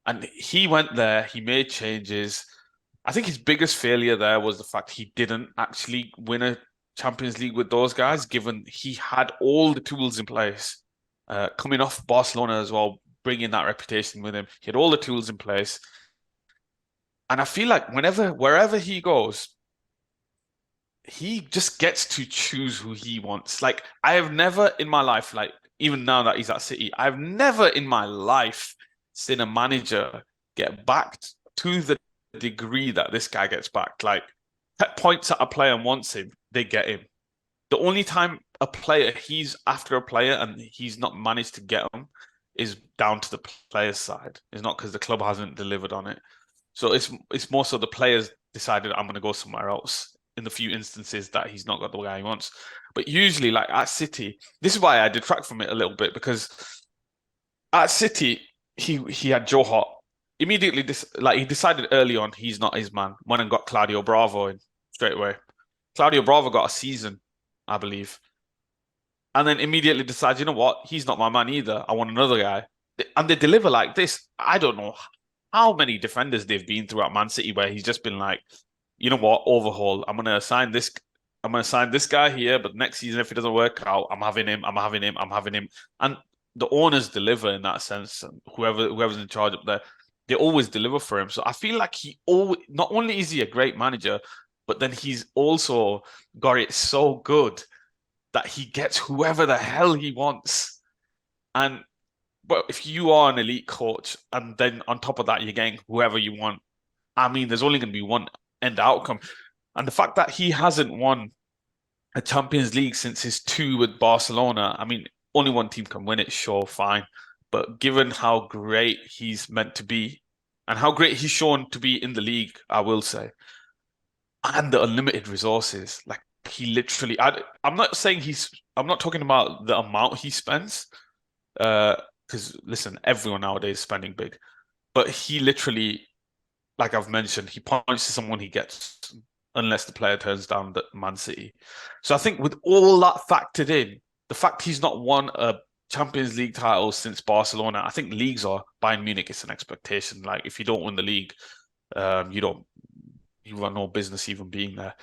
And he went there, he made changes. I think his biggest failure there was the fact he didn't actually win a Champions League with those guys, given he had all the tools in place. Coming off Barcelona as well, bringing that reputation with him. He had all the tools in place. And I feel like wherever he goes, he just gets to choose who he wants. Like, I have never in my life, like, even now that he's at City, I've never in my life seen a manager get backed to the degree that this guy gets backed. Like, Pep points at a player and wants him, they get him. The only time he's after a player and he's not managed to get him is down to the player's side. It's not because the club hasn't delivered on it. So it's more so the players decided I'm going to go somewhere else in the few instances that he's not got the guy he wants. But usually, like at City, this is why I detract from it a little bit, because at City, he had Joe Hart. Immediately, he decided early on he's not his man. Went and got Claudio Bravo in straight away. Claudio Bravo got a season, I believe. And then immediately decides, you know what? He's not my man either. I want another guy. And they deliver like this. I don't know how many defenders they've been throughout Man City where he's just been like, you know what? Overhaul. I'm going to sign this guy here, but next season, if it doesn't work out, I'm having him. And the owners deliver in that sense. And whoever's in charge up there, they always deliver for him. So I feel like not only is he a great manager, but then he's also got it so good that he gets whoever the hell he wants. But if you are an elite coach and then on top of that, you're getting whoever you want, I mean, there's only going to be one end outcome. And the fact that he hasn't won a Champions League since his 2 with Barcelona, I mean, only one team can win it, sure, fine. But given how great he's meant to be and how great he's shown to be in the league, I will say, and the unlimited resources, like he literally, I'm not talking about the amount he spends, because listen, everyone nowadays is spending big. but he literally, like I've mentioned, he points to someone he gets unless the player turns down the Man City. So I think with all that factored in, the fact he's not won a Champions League title since Barcelona, I think leagues are Bayern Munich. It's an expectation. Like if you don't win the league, you have no business even being there.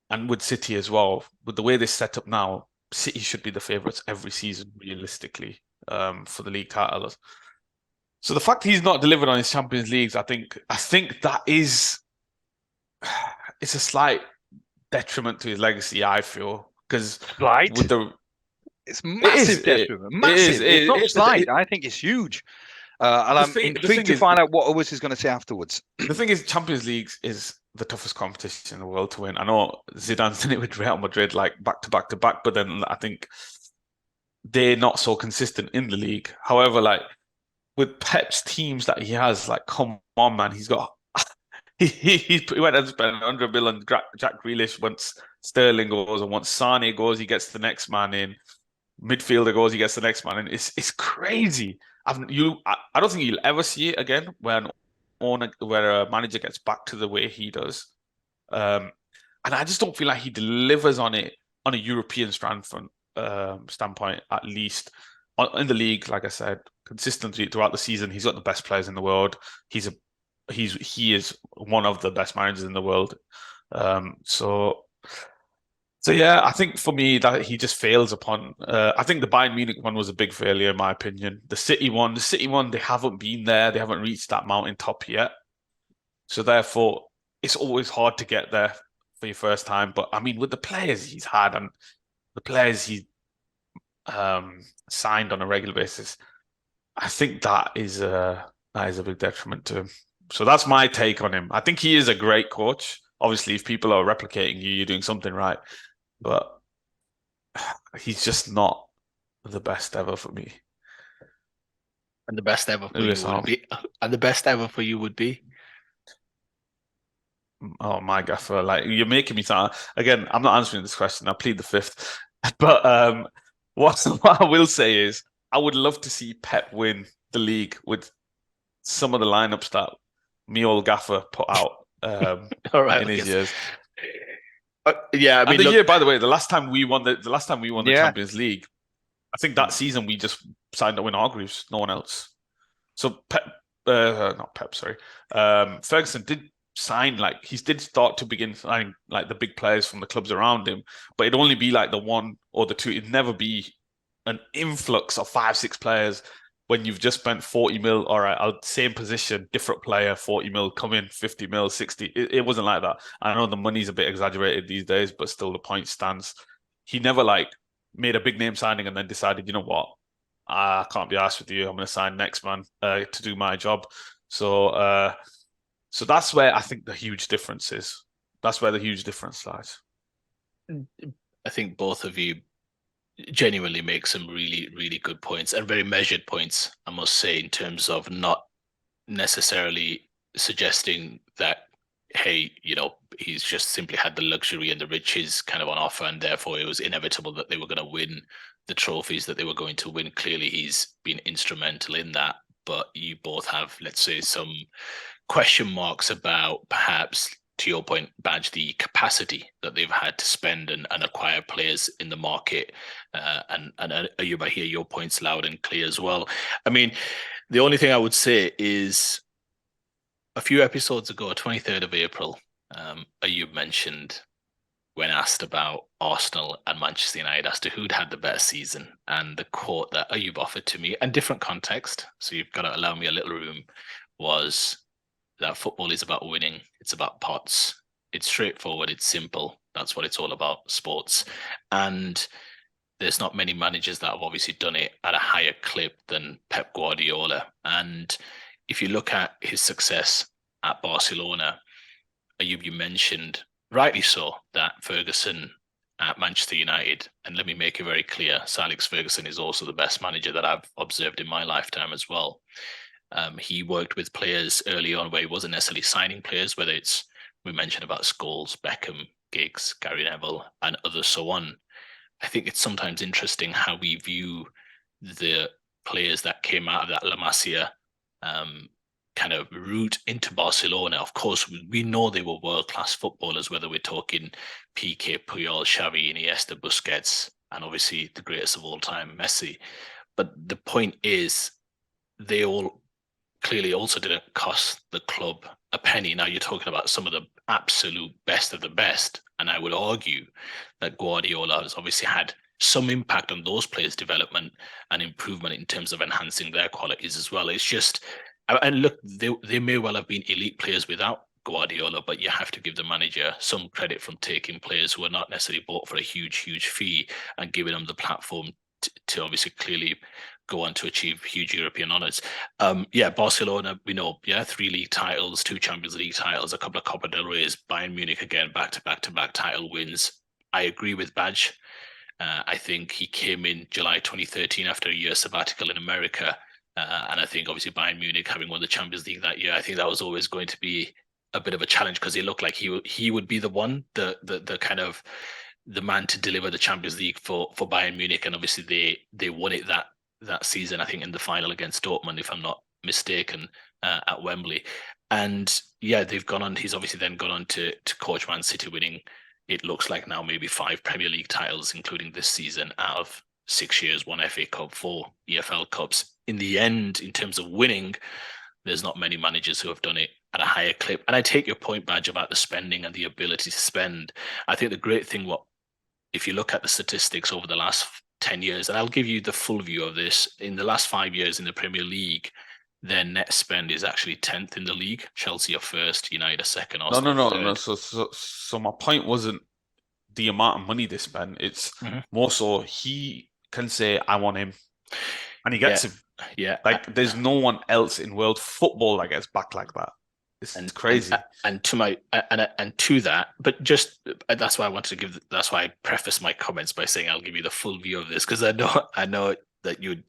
And with City as well, with the way they're set up now, City should be the favourites every season, realistically, for the league title. So the fact he's not delivered on his Champions Leagues, I think that is it's a slight detriment to his legacy. I feel because Right. with the It's massive detriment. Massive. It's not slight. I think it's huge. And I'm intrigued to find out what Owis is going to say afterwards. The thing is, Champions League is the toughest competition in the world to win. I know Zidane's done it with Real Madrid, like back to back to back, but then I think they're not so consistent in the league. However, like with Pep's teams that he has, like, come on, man, he's got he went and spent 100 million on Jack Grealish. Once Sterling goes and once Sane goes, he gets the next man in. Midfielder goes, he gets the next man in. It's crazy. I don't think you'll ever see it again where a manager gets back to the way he does. And I just don't feel like he delivers on it on a European standpoint, at least. In the league, like I said, consistently throughout the season, he's got the best players in the world. He is one of the best managers in the world. So yeah, I think for me that he just fails upon. I think the Bayern Munich one was a big failure in my opinion. The City one, they haven't been there. They haven't reached that mountaintop yet. So therefore, it's always hard to get there for your first time. But I mean, with the players he's had and the players he signed on a regular basis, I think that is a big detriment to him. So that's my take on him. I think he is a great coach. Obviously, if people are replicating you, you're doing something right. But he's just not the best ever for me. And the best ever for you would be. And the best ever for you would be. Oh my gaffer! Like you're making me sound again. I'm not answering this question. I plead the fifth. But what I will say is, I would love to see Pep win the league with some of the lineups that me old gaffer put out in his years. Yeah, I mean, and the year, by the way, the last time we won the Champions League, I think that season we just signed Owen Hargreaves, no one else. So not Pep, sorry. Ferguson did sign, like, he did start to begin signing like the big players from the clubs around him, but it'd only be like the one or the two. It'd never be an influx of 5-6 players when you've just spent 40 mil. All right, same position, different player, 40 mil, come in, 50 mil, 60. It wasn't like that. I know the money's a bit exaggerated these days, but still the point stands. He never like made a big name signing and then decided, you know what, I can't be asked with you. I'm going to sign next man to do my job. So that's where I think the huge difference is. That's where the huge difference lies. I think both of you genuinely make some really, really good points and very measured points, I must say, in terms of not necessarily suggesting that, hey, he's just simply had the luxury and the riches kind of on offer, and therefore it was inevitable that they were going to win the trophies that they were going to win. Clearly, he's been instrumental in that, but you both have, let's say, some question marks about, perhaps, to your point, Badge, the capacity that they've had to spend and acquire players in the market. And Ayub, I hear your points loud and clear as well. I mean, the only thing I would say is a few episodes ago, 23rd of April, Ayub mentioned, when asked about Arsenal and Manchester United, as to who'd had the better season, and the quote that Ayub offered to me, and different context, so you've got to allow me a little room, was that football is about winning. It's about pots. It's straightforward. It's simple. That's what it's all about, sports. And there's not many managers that have obviously done it at a higher clip than Pep Guardiola. And if you look at his success at Barcelona, Ayub, you mentioned, rightly so, that Ferguson at Manchester United, and let me make it very clear, Sir Alex Ferguson is also the best manager that I've observed in my lifetime as well. He worked with players early on where he wasn't necessarily signing players, whether it's, we mentioned about Scholes, Beckham, Giggs, Gary Neville, and others so on. I think it's sometimes interesting how we view the players that came out of that La Masia kind of route into Barcelona. Of course, we know they were world-class footballers, whether we're talking Piqué, Puyol, Xavi, Iniesta, Busquets, and obviously the greatest of all time, Messi. But the point is, they all clearly also didn't cost the club a penny. Now you're talking about some of the absolute best of the best, and I would argue that Guardiola has obviously had some impact on those players' development and improvement in terms of enhancing their qualities as well. It's just, and look, they may well have been elite players without Guardiola, but you have to give the manager some credit from taking players who are not necessarily bought for a huge fee and giving them the platform to obviously clearly go on to achieve huge European honours. Barcelona, we know, 3 league titles, 2 Champions League titles, a couple of Copa del Rey's, Bayern Munich again, back-to-back title wins. I agree with Badge. I think he came in July 2013 after a year sabbatical in America. And I think obviously Bayern Munich having won the Champions League that year, I think that was always going to be a bit of a challenge because it looked like he would be the one, the kind of the man to deliver the Champions League for Bayern Munich. And obviously they won it that season, I think in the final against Dortmund, if I'm not mistaken, at Wembley. And they've gone on. He's obviously then gone on to coach Man City, winning, it looks like now, maybe 5 Premier League titles, including this season, out of 6 years, 1 FA Cup, 4 EFL Cups. In the end, in terms of winning, there's not many managers who have done it at a higher clip. And I take your point, Badge, about the spending and the ability to spend. I think the great thing, if you look at the statistics over the last 10 years, and I'll give you the full view of this, in the last 5 years in the Premier League, their net spend is actually 10th in the league. Chelsea are first, United are second. Arsenal No. So my point wasn't the amount of money they spend. It's more so he can say, I want him, and he gets him. Yeah. Like there's no one else in world football that gets back like that. It's crazy. And to that, but just that's why I wanted to give. That's why I preface my comments by saying I'll give you the full view of this, because I know that you'd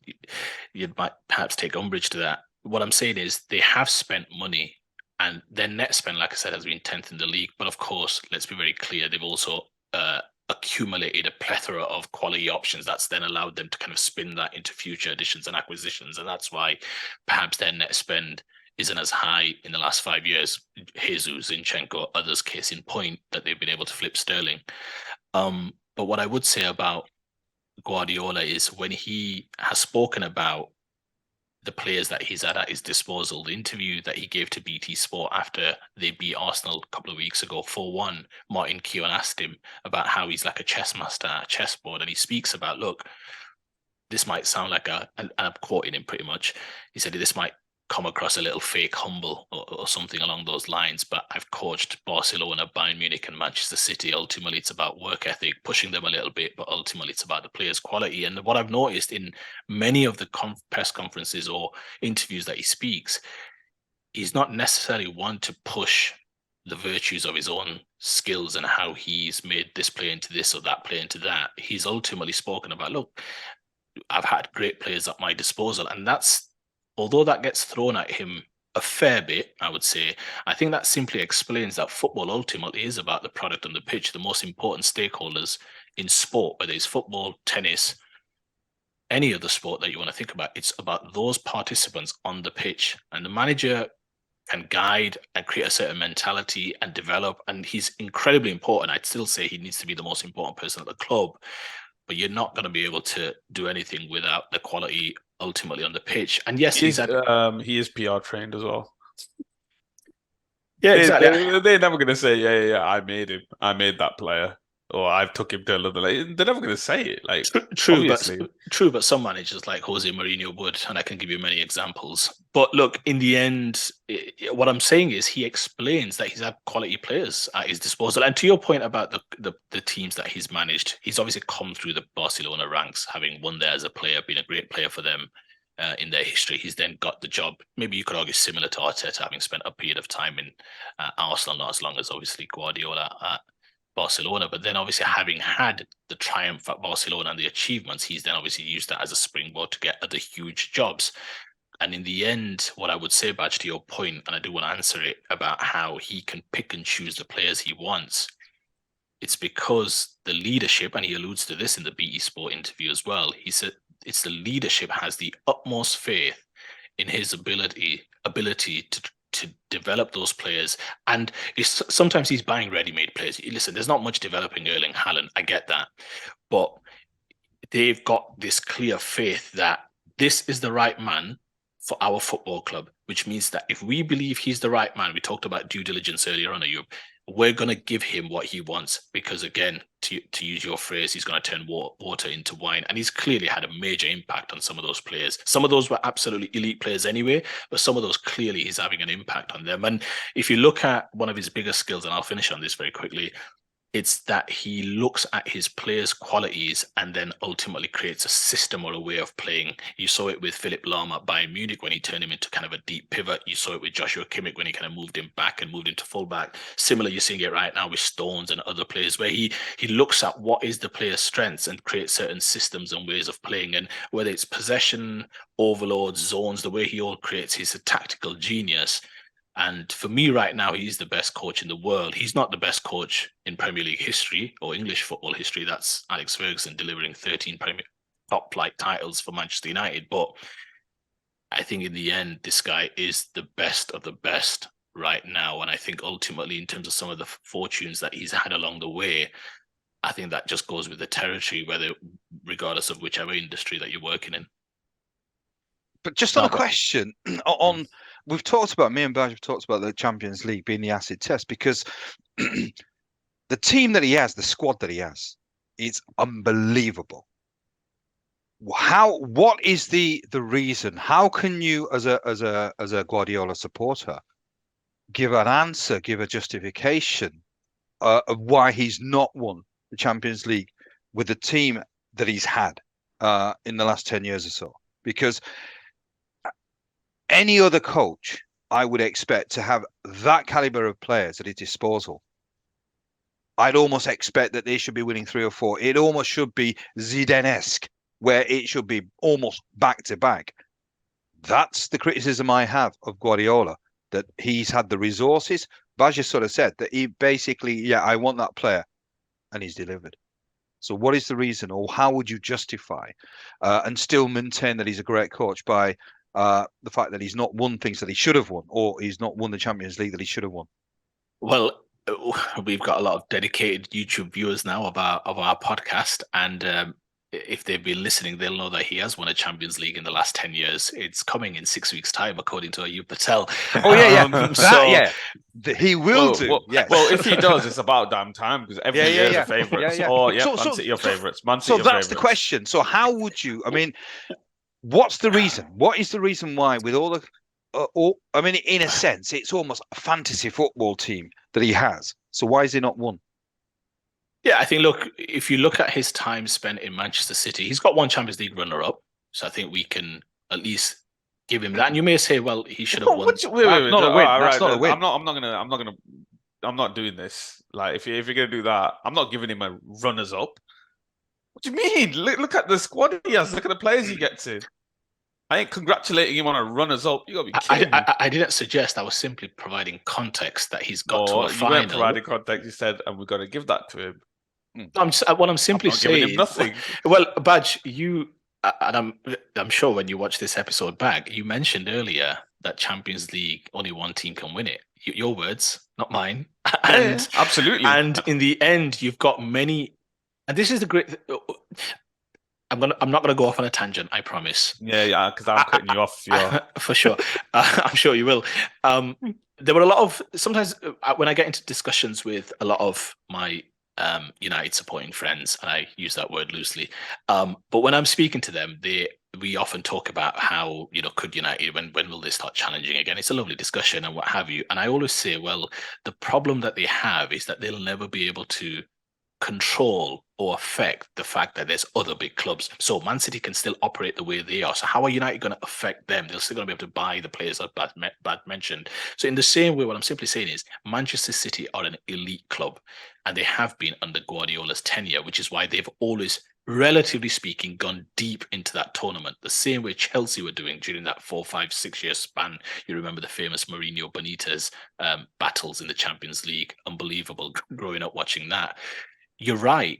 might perhaps take umbrage to that. What I'm saying is they have spent money, and their net spend, like I said, has been 10th in the league. But of course, let's be very clear, they've also accumulated a plethora of quality options that's then allowed them to kind of spin that into future additions and acquisitions, and that's why perhaps their net spend isn't as high in the last 5 years. Jesus, Zinchenko, others case in point that they've been able to flip Sterling. But what I would say about Guardiola is when he has spoken about the players that he's had at his disposal, the interview that he gave to BT Sport after they beat Arsenal a couple of weeks ago 4-1, Martin Keown asked him about how he's like a chess master at a chessboard. And he speaks about, look, this might sound like and I'm quoting him pretty much. He said, this might come across a little fake humble or something along those lines, but I've coached Barcelona, Bayern Munich and Manchester City. Ultimately, it's about work ethic, pushing them a little bit, but ultimately it's about the players' quality. And what I've noticed in many of the press conferences or interviews that he speaks, he's not necessarily one to push the virtues of his own skills and how he's made this player into this or that player into that. He's ultimately spoken about, look, I've had great players at my disposal, and although that gets thrown at him a fair bit, I would say, I think that simply explains that football ultimately is about the product on the pitch. The most important stakeholders in sport, whether it's football, tennis, any other sport that you want to think about, it's about those participants on the pitch. And the manager can guide and create a certain mentality and develop, and he's incredibly important. I'd still say he needs to be the most important person at the club, but you're not going to be able to do anything without the quality ultimately on the pitch. And yes, he is PR trained as well. Yeah, exactly. They're never going to say, yeah, I made him. I made that player. Or I've took him to another level. They're never going to say it. Like true, but some managers like Jose Mourinho would, and I can give you many examples. But look, in the end, what I'm saying is he explains that he's had quality players at his disposal. And to your point about the teams that he's managed, he's obviously come through the Barcelona ranks, having won there as a player, been a great player for them in their history. He's then got the job, maybe you could argue similar to Arteta, having spent a period of time in Arsenal, not as long as obviously Guardiola at Barcelona, but then obviously having had the triumph at Barcelona and the achievements, he's then obviously used that as a springboard to get other huge jobs. And in the end, what I would say, Badge, to your point, and I do want to answer it about how he can pick and choose the players he wants, it's because the leadership, and he alludes to this in the BT Sport interview as well, he said it's the leadership has the utmost faith in his ability to develop those players. And sometimes he's buying ready-made players. Listen, there's not much developing Erling Haaland. I get that. But they've got this clear faith that this is the right man for our football club, which means that if we believe he's the right man, we talked about due diligence earlier on, Ayub, we're going to give him what he wants because, again, to use your phrase, he's going to turn water into wine. And he's clearly had a major impact on some of those players. Some of those were absolutely elite players anyway, but some of those clearly he's having an impact on them. And if you look at one of his biggest skills, and I'll finish on this very quickly, it's that he looks at his players' qualities and then ultimately creates a system or a way of playing. You saw it with Philipp Lahm at Bayern Munich when he turned him into kind of a deep pivot. You saw it with Joshua Kimmich when he kind of moved him back and moved into fullback. Similar, you're seeing it right now with Stones and other players, where he looks at what is the player's strengths and creates certain systems and ways of playing. And whether it's possession, overloads, zones, the way he all creates, he's a tactical genius. And for me right now, he's the best coach in the world. He's not the best coach in Premier League history or English football history. That's Alex Ferguson delivering 13 top flight titles for Manchester United. But I think in the end, this guy is the best of the best right now. And I think ultimately, in terms of some of the fortunes that he's had along the way, I think that just goes with the territory, regardless of whichever industry that you're working in. But just on a question on, we've talked about, me and Baj have talked about the Champions League being the acid test, because the team that he has, the squad that he has, is unbelievable. What is the reason? How can you, as a Guardiola supporter, give an answer, give a justification of why he's not won the Champions League with the team that he's had in the last 10 years or so? Because any other coach, I would expect to have that caliber of players at his disposal. I'd almost expect that they should be winning 3 or 4. It almost should be Zidane-esque, where it should be almost back to back. That's the criticism I have of Guardiola, that he's had the resources. Baj sort of said that he basically, I want that player, and he's delivered. So what is the reason, or how would you justify and still maintain that he's a great coach by the fact that he's not won things that he should have won, or he's not won the Champions League that he should have won? Well, we've got a lot of dedicated YouTube viewers now of our podcast, and if they've been listening, they'll know that he has won a Champions League in the last 10 years. It's coming in 6 weeks' time, according to Ayub Patel. He will do. Yes. Well, if he does, it's about damn time, because every year the favourites. Man City your favourites. Man City. So that's the question. So how would you? I mean, what's the reason? What is the reason why, with all the, I mean, in a sense, it's almost a fantasy football team that he has. So why is he not won? Yeah, I think, look, if you look at his time spent in Manchester City, he's got one Champions League runner-up. So I think we can at least give him that. And you may say, well, he should have won. Wait, not a win. That's not a win. I'm not doing this. Like, if you're gonna do that, I'm not giving him a runners-up. What do you mean? Look at the squad he has. Look at the players he gets in. I ain't congratulating him on a runners-up. You gotta be kidding me. I didn't suggest. I was simply providing context that he's got to a final. You weren't providing context. You said, and we've got to give that to him. I'm simply saying. Giving him nothing. Well, Badge, and I'm sure when you watch this episode back, you mentioned earlier that Champions League only one team can win it. Your words, not mine. And absolutely. And in the end, you've got many. And this is the great. I'm not gonna go off on a tangent. I promise. Yeah, because I'm cutting you off. For sure. I'm sure you will. There were a lot of sometimes when I get into discussions with a lot of my United supporting friends, and I use that word loosely. But when I'm speaking to them, we often talk about how, could United, when will they start challenging again? It's a lovely discussion and what have you. And I always say, well, the problem that they have is that they'll never be able to control or affect the fact that there's other big clubs. So Man City can still operate the way they are. So how are United going to affect them? They're still going to be able to buy the players that Bad mentioned. So in the same way, what I'm simply saying is Manchester City are an elite club, and they have been under Guardiola's tenure, which is why they've always, relatively speaking, gone deep into that tournament. The same way Chelsea were doing during that 4, 5, 6 year span. You remember the famous Mourinho Benitez battles in the Champions League. Unbelievable growing up watching that. You're right.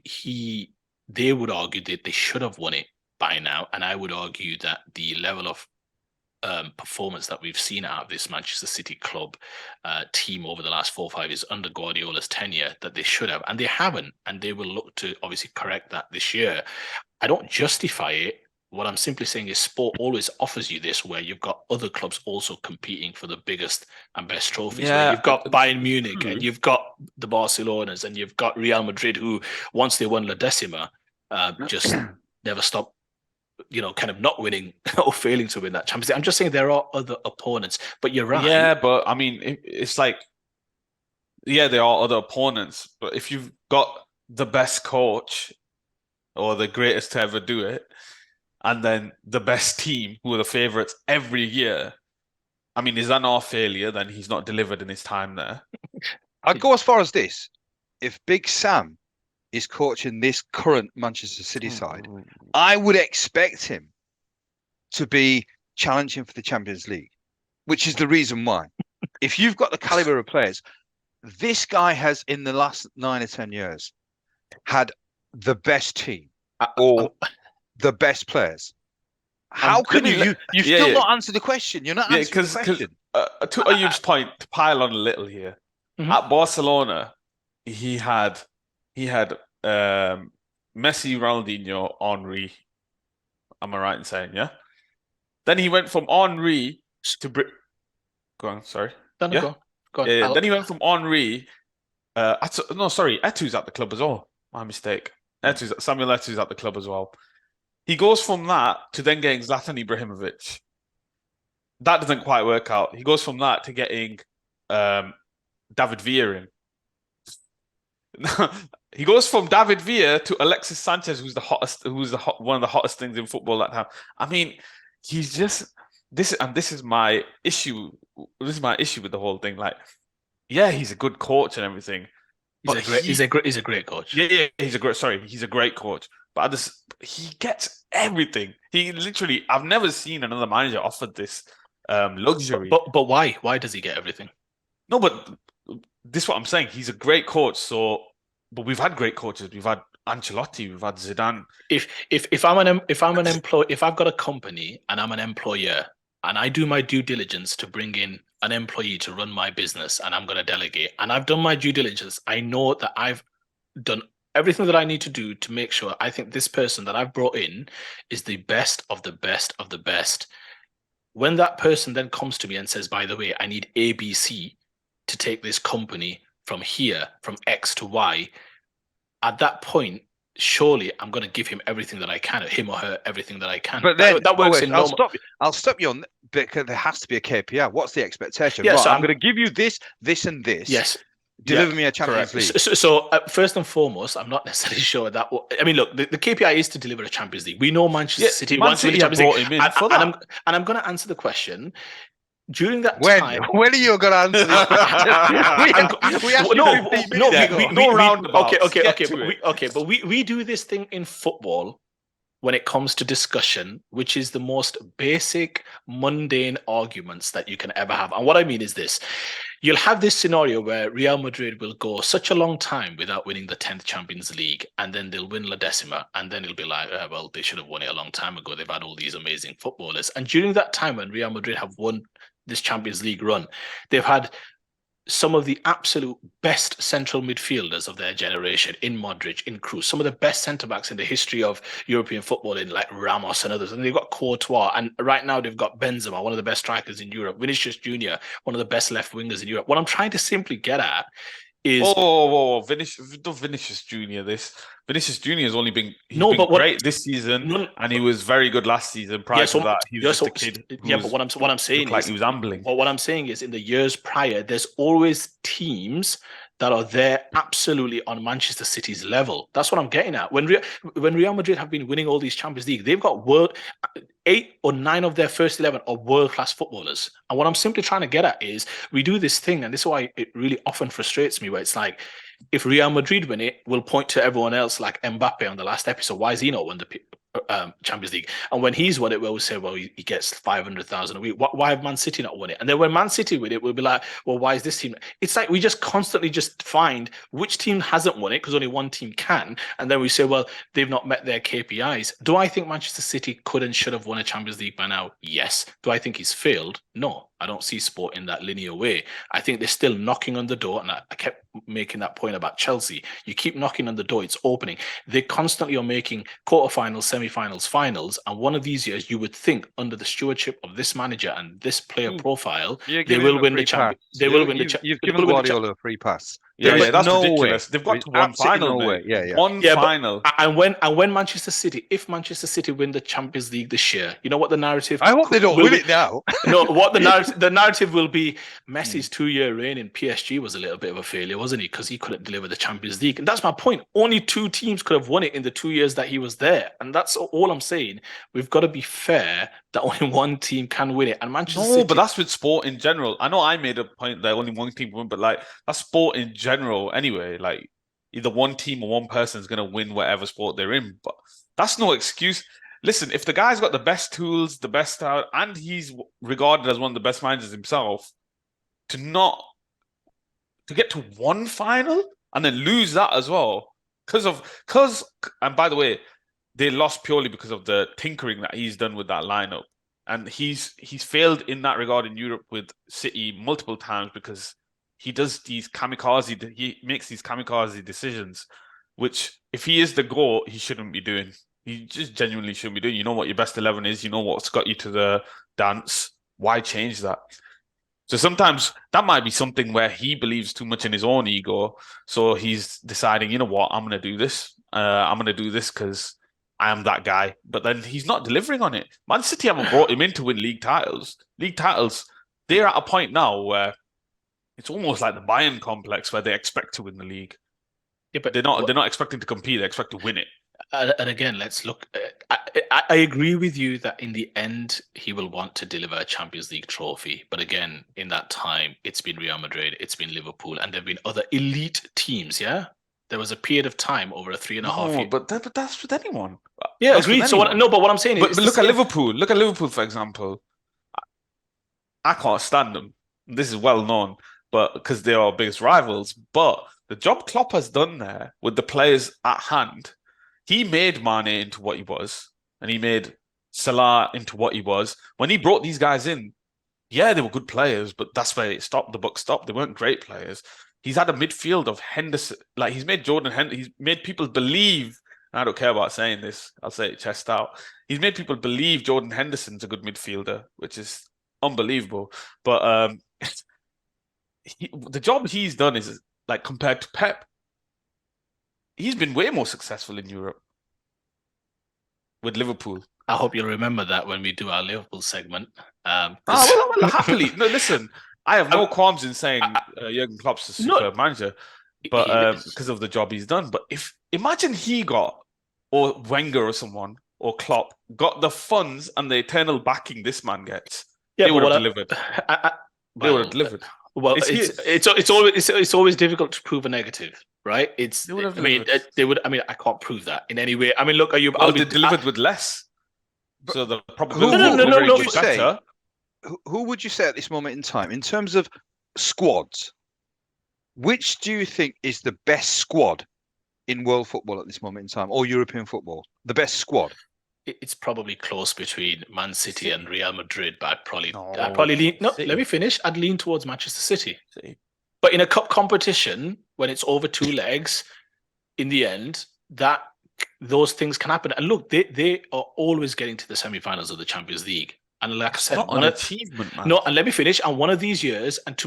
They would argue that they should have won it by now, and I would argue that the level of performance that we've seen out of this Manchester City club team over the last 4 or 5 years under Guardiola's tenure that they should have, and they haven't, and they will look to obviously correct that this year. I don't justify it. What I'm simply saying is sport always offers you this, where you've got other clubs also competing for the biggest and best trophies. Yeah, where you've got Bayern Munich and you've got the Barcelonas and you've got Real Madrid, who once they won La Decima, just never stopped, kind of not winning or failing to win that Champions League. I'm just saying there are other opponents, but you're right. Yeah, but I mean, it's like, yeah, there are other opponents, but if you've got the best coach or the greatest to ever do it, and then the best team who are the favourites every year, I mean, is that not a failure? Then he's not delivered in his time there. I'd go as far as this. If Big Sam is coaching this current Manchester City side, I would expect him to be challenging for the Champions League, which is the reason why. If you've got the caliber of players, this guy has, in the last 9 or 10 years, had the best team or the best players. How can you've still not answered the question? You're not answering the question. To Ayub's point, to pile on a little here, at Barcelona, he had Messi, Ronaldinho, Henry. Am I right in saying, yeah? Then he went from Henry to go on, sorry. Go on. Yeah, then he went from Henry. Eto'o's at the club as well. My mistake. Samuel Eto'o's at the club as well. He goes from that to then getting Zlatan Ibrahimovic. That doesn't quite work out. He goes from that to getting David Villa in. He goes from David Villa to Alexis Sanchez, who's one of the hottest things in football that time. I mean, he's just this is my issue. This is my issue with the whole thing. Like, yeah, he's a good coach and everything. He's a great coach. Yeah, he's a great coach. But he gets everything. He literally, I've never seen another manager offered this luxury. But why? Why does he get everything? No, but this is what I'm saying. He's a great coach. But we've had great coaches. We've had Ancelotti. We've had Zidane. If I'm an employee, if I've got a company and I'm an employer and I do my due diligence to bring in an employee to run my business and I'm going to delegate and I've done my due diligence, I know that I've done everything that I need to do to make sure I think this person that I've brought in is the best of the best of the best. When that person then comes to me and says, by the way, I need ABC to take this company from here, from X to Y, at that point, surely I'm going to give him everything that I can, him or her, everything that I can. But then that works in normal. I'll stop you on, because there has to be a KPI. What's the expectation? Yeah, so I'm going to give you this, this, and this. Yes. Deliver me a Champions League. So first and foremost, I'm not necessarily sure that. I mean, look, the KPI is to deliver a Champions League. We know Manchester City wants to win the Champions League, and I'm going to answer the question. During that time, when are you going to answer this question? But we do this thing in football when it comes to discussion, which is the most basic, mundane arguments that you can ever have. And what I mean is this. You'll have this scenario where Real Madrid will go such a long time without winning the 10th Champions League, and then they'll win La Decima, and then it'll be like, well, they should have won it a long time ago. They've had all these amazing footballers. And during that time when Real Madrid have won this Champions League run, they've had some of the absolute best central midfielders of their generation in Modric, in Kroos, some of the best centre-backs in the history of European football in like Ramos and others. And they've got Courtois. And right now they've got Benzema, one of the best strikers in Europe. Vinicius Jr., one of the best left wingers in Europe. What I'm trying to simply get at is... Vinicius Jr. Vinicius Jr. has only been great this season, and he was very good last season. Prior to that, he was just a kid. But what I'm saying is, like he was ambling. What I'm saying is, in the years prior, there's always teams that are there absolutely on Manchester City's level. That's what I'm getting at. When Real Madrid have been winning all these Champions League, they've got 8 or 9 of their first 11 are world-class footballers. And what I'm simply trying to get at is, we do this thing, and this is why it really often frustrates me, where it's like, if Real Madrid win it, we'll point to everyone else like Mbappe on the last episode. Why has he not won Champions League. And when he's won it, we always say, well, he gets 500,000 a week. Why have Man City not won it? And then when Man City win it, we'll be like, well, why is this team? It's like we just constantly just find which team hasn't won it because only one team can. And then we say, well, they've not met their KPIs. Do I think Manchester City could and should have won a Champions League by now? Yes. Do I think he's failed? No. I don't see sport in that linear way. I think they're still knocking on the door. And I kept making that point about Chelsea. You keep knocking on the door, it's opening. They constantly are making quarterfinals, semi-finals, finals. And one of these years, you would think under the stewardship of this manager and this player profile, they will win the Champions. They will win the Champions. You've given Guardiola a free pass. Yeah, that's ridiculous. They've got to one final, mate. One final. And when Manchester City, if Manchester City win the Champions League this year, you know what the narrative? I hope they don't win it now. No, what the narrative will be: Messi's 2-year reign in PSG was a little bit of a failure, wasn't he? Because he couldn't deliver the Champions League, and that's my point. Only 2 teams could have won it in the 2 years that he was there, and that's all I'm saying. We've got to be fair that only one team can win it, and Manchester City. But that's with sport in general. I know I made a point that only one team win, but like that's sport in general anyway. Like either one team or one person is going to win whatever sport they're in, but that's no excuse. Listen, if the guy's got the best tools, the best style, and he's regarded as one of the best managers himself, to get to one final and then lose that as well and by the way, they lost purely because of the tinkering that he's done with that lineup, and he's failed in that regard in Europe with City multiple times because he does these he makes these kamikaze decisions, which if he is the GOAT, he shouldn't be doing. He just genuinely shouldn't be doing. You know what your best 11 is. You know what's got you to the dance. Why change that? So sometimes that might be something where he believes too much in his own ego. So he's deciding, you know what, I'm going to do this. I'm going to do this because I am that guy. But then he's not delivering on it. Man City haven't brought him in to win league titles. League titles, they're at a point now where it's almost like the Bayern complex where they expect to win the league. Yeah, but they're not expecting to compete. They expect to win it. And again, let's look. I agree with you that in the end, he will want to deliver a Champions League trophy. But again, in that time, it's been Real Madrid, it's been Liverpool, and there have been other elite teams, yeah? There was a period of time over a 3.5 year. But that's with anyone. Yeah, agreed. But what I'm saying is... But look at Liverpool. Look at Liverpool, for example. I can't stand them. This is well known, but because they are our biggest rivals. But the job Klopp has done there with the players at hand, he made Mane into what he was, and he made Salah into what he was. When he brought these guys in, yeah, they were good players, but that's where it stopped. The buck stopped. They weren't great players. He's had a midfield of Henderson. Like, he's made Jordan Henderson. He's made people believe, and I don't care about saying this, I'll say it chest out. He's made people believe Jordan Henderson's a good midfielder, which is unbelievable. But the job he's done is, like, compared to Pep, he's been way more successful in Europe with Liverpool. I hope you'll remember that when we do our Liverpool segment. Happily. No, listen, I have no qualms in saying Jurgen Klopp's a superb manager, but because of the job he's done. But imagine he got, or Wenger or someone, or Klopp, got the funds and the eternal backing this man gets, they would have delivered. They would have delivered. Well, it's always difficult to prove a negative, right? I can't prove that in any way. I mean, look, they delivered with less, so the probability better. Who would you say at this moment in time, in terms of squads, which do you think is the best squad in world football at this moment in time, or European football? The best squad? It's probably close between Man City and Real Madrid, but I'd probably lean. No, City. Let me finish. I'd lean towards Manchester City. But in a cup competition, when it's over 2 legs, in the end, those things can happen. And look, they are always getting to the semi-finals of the Champions League. And like I said, not an achievement, man. No, and let me finish. And one of these years, and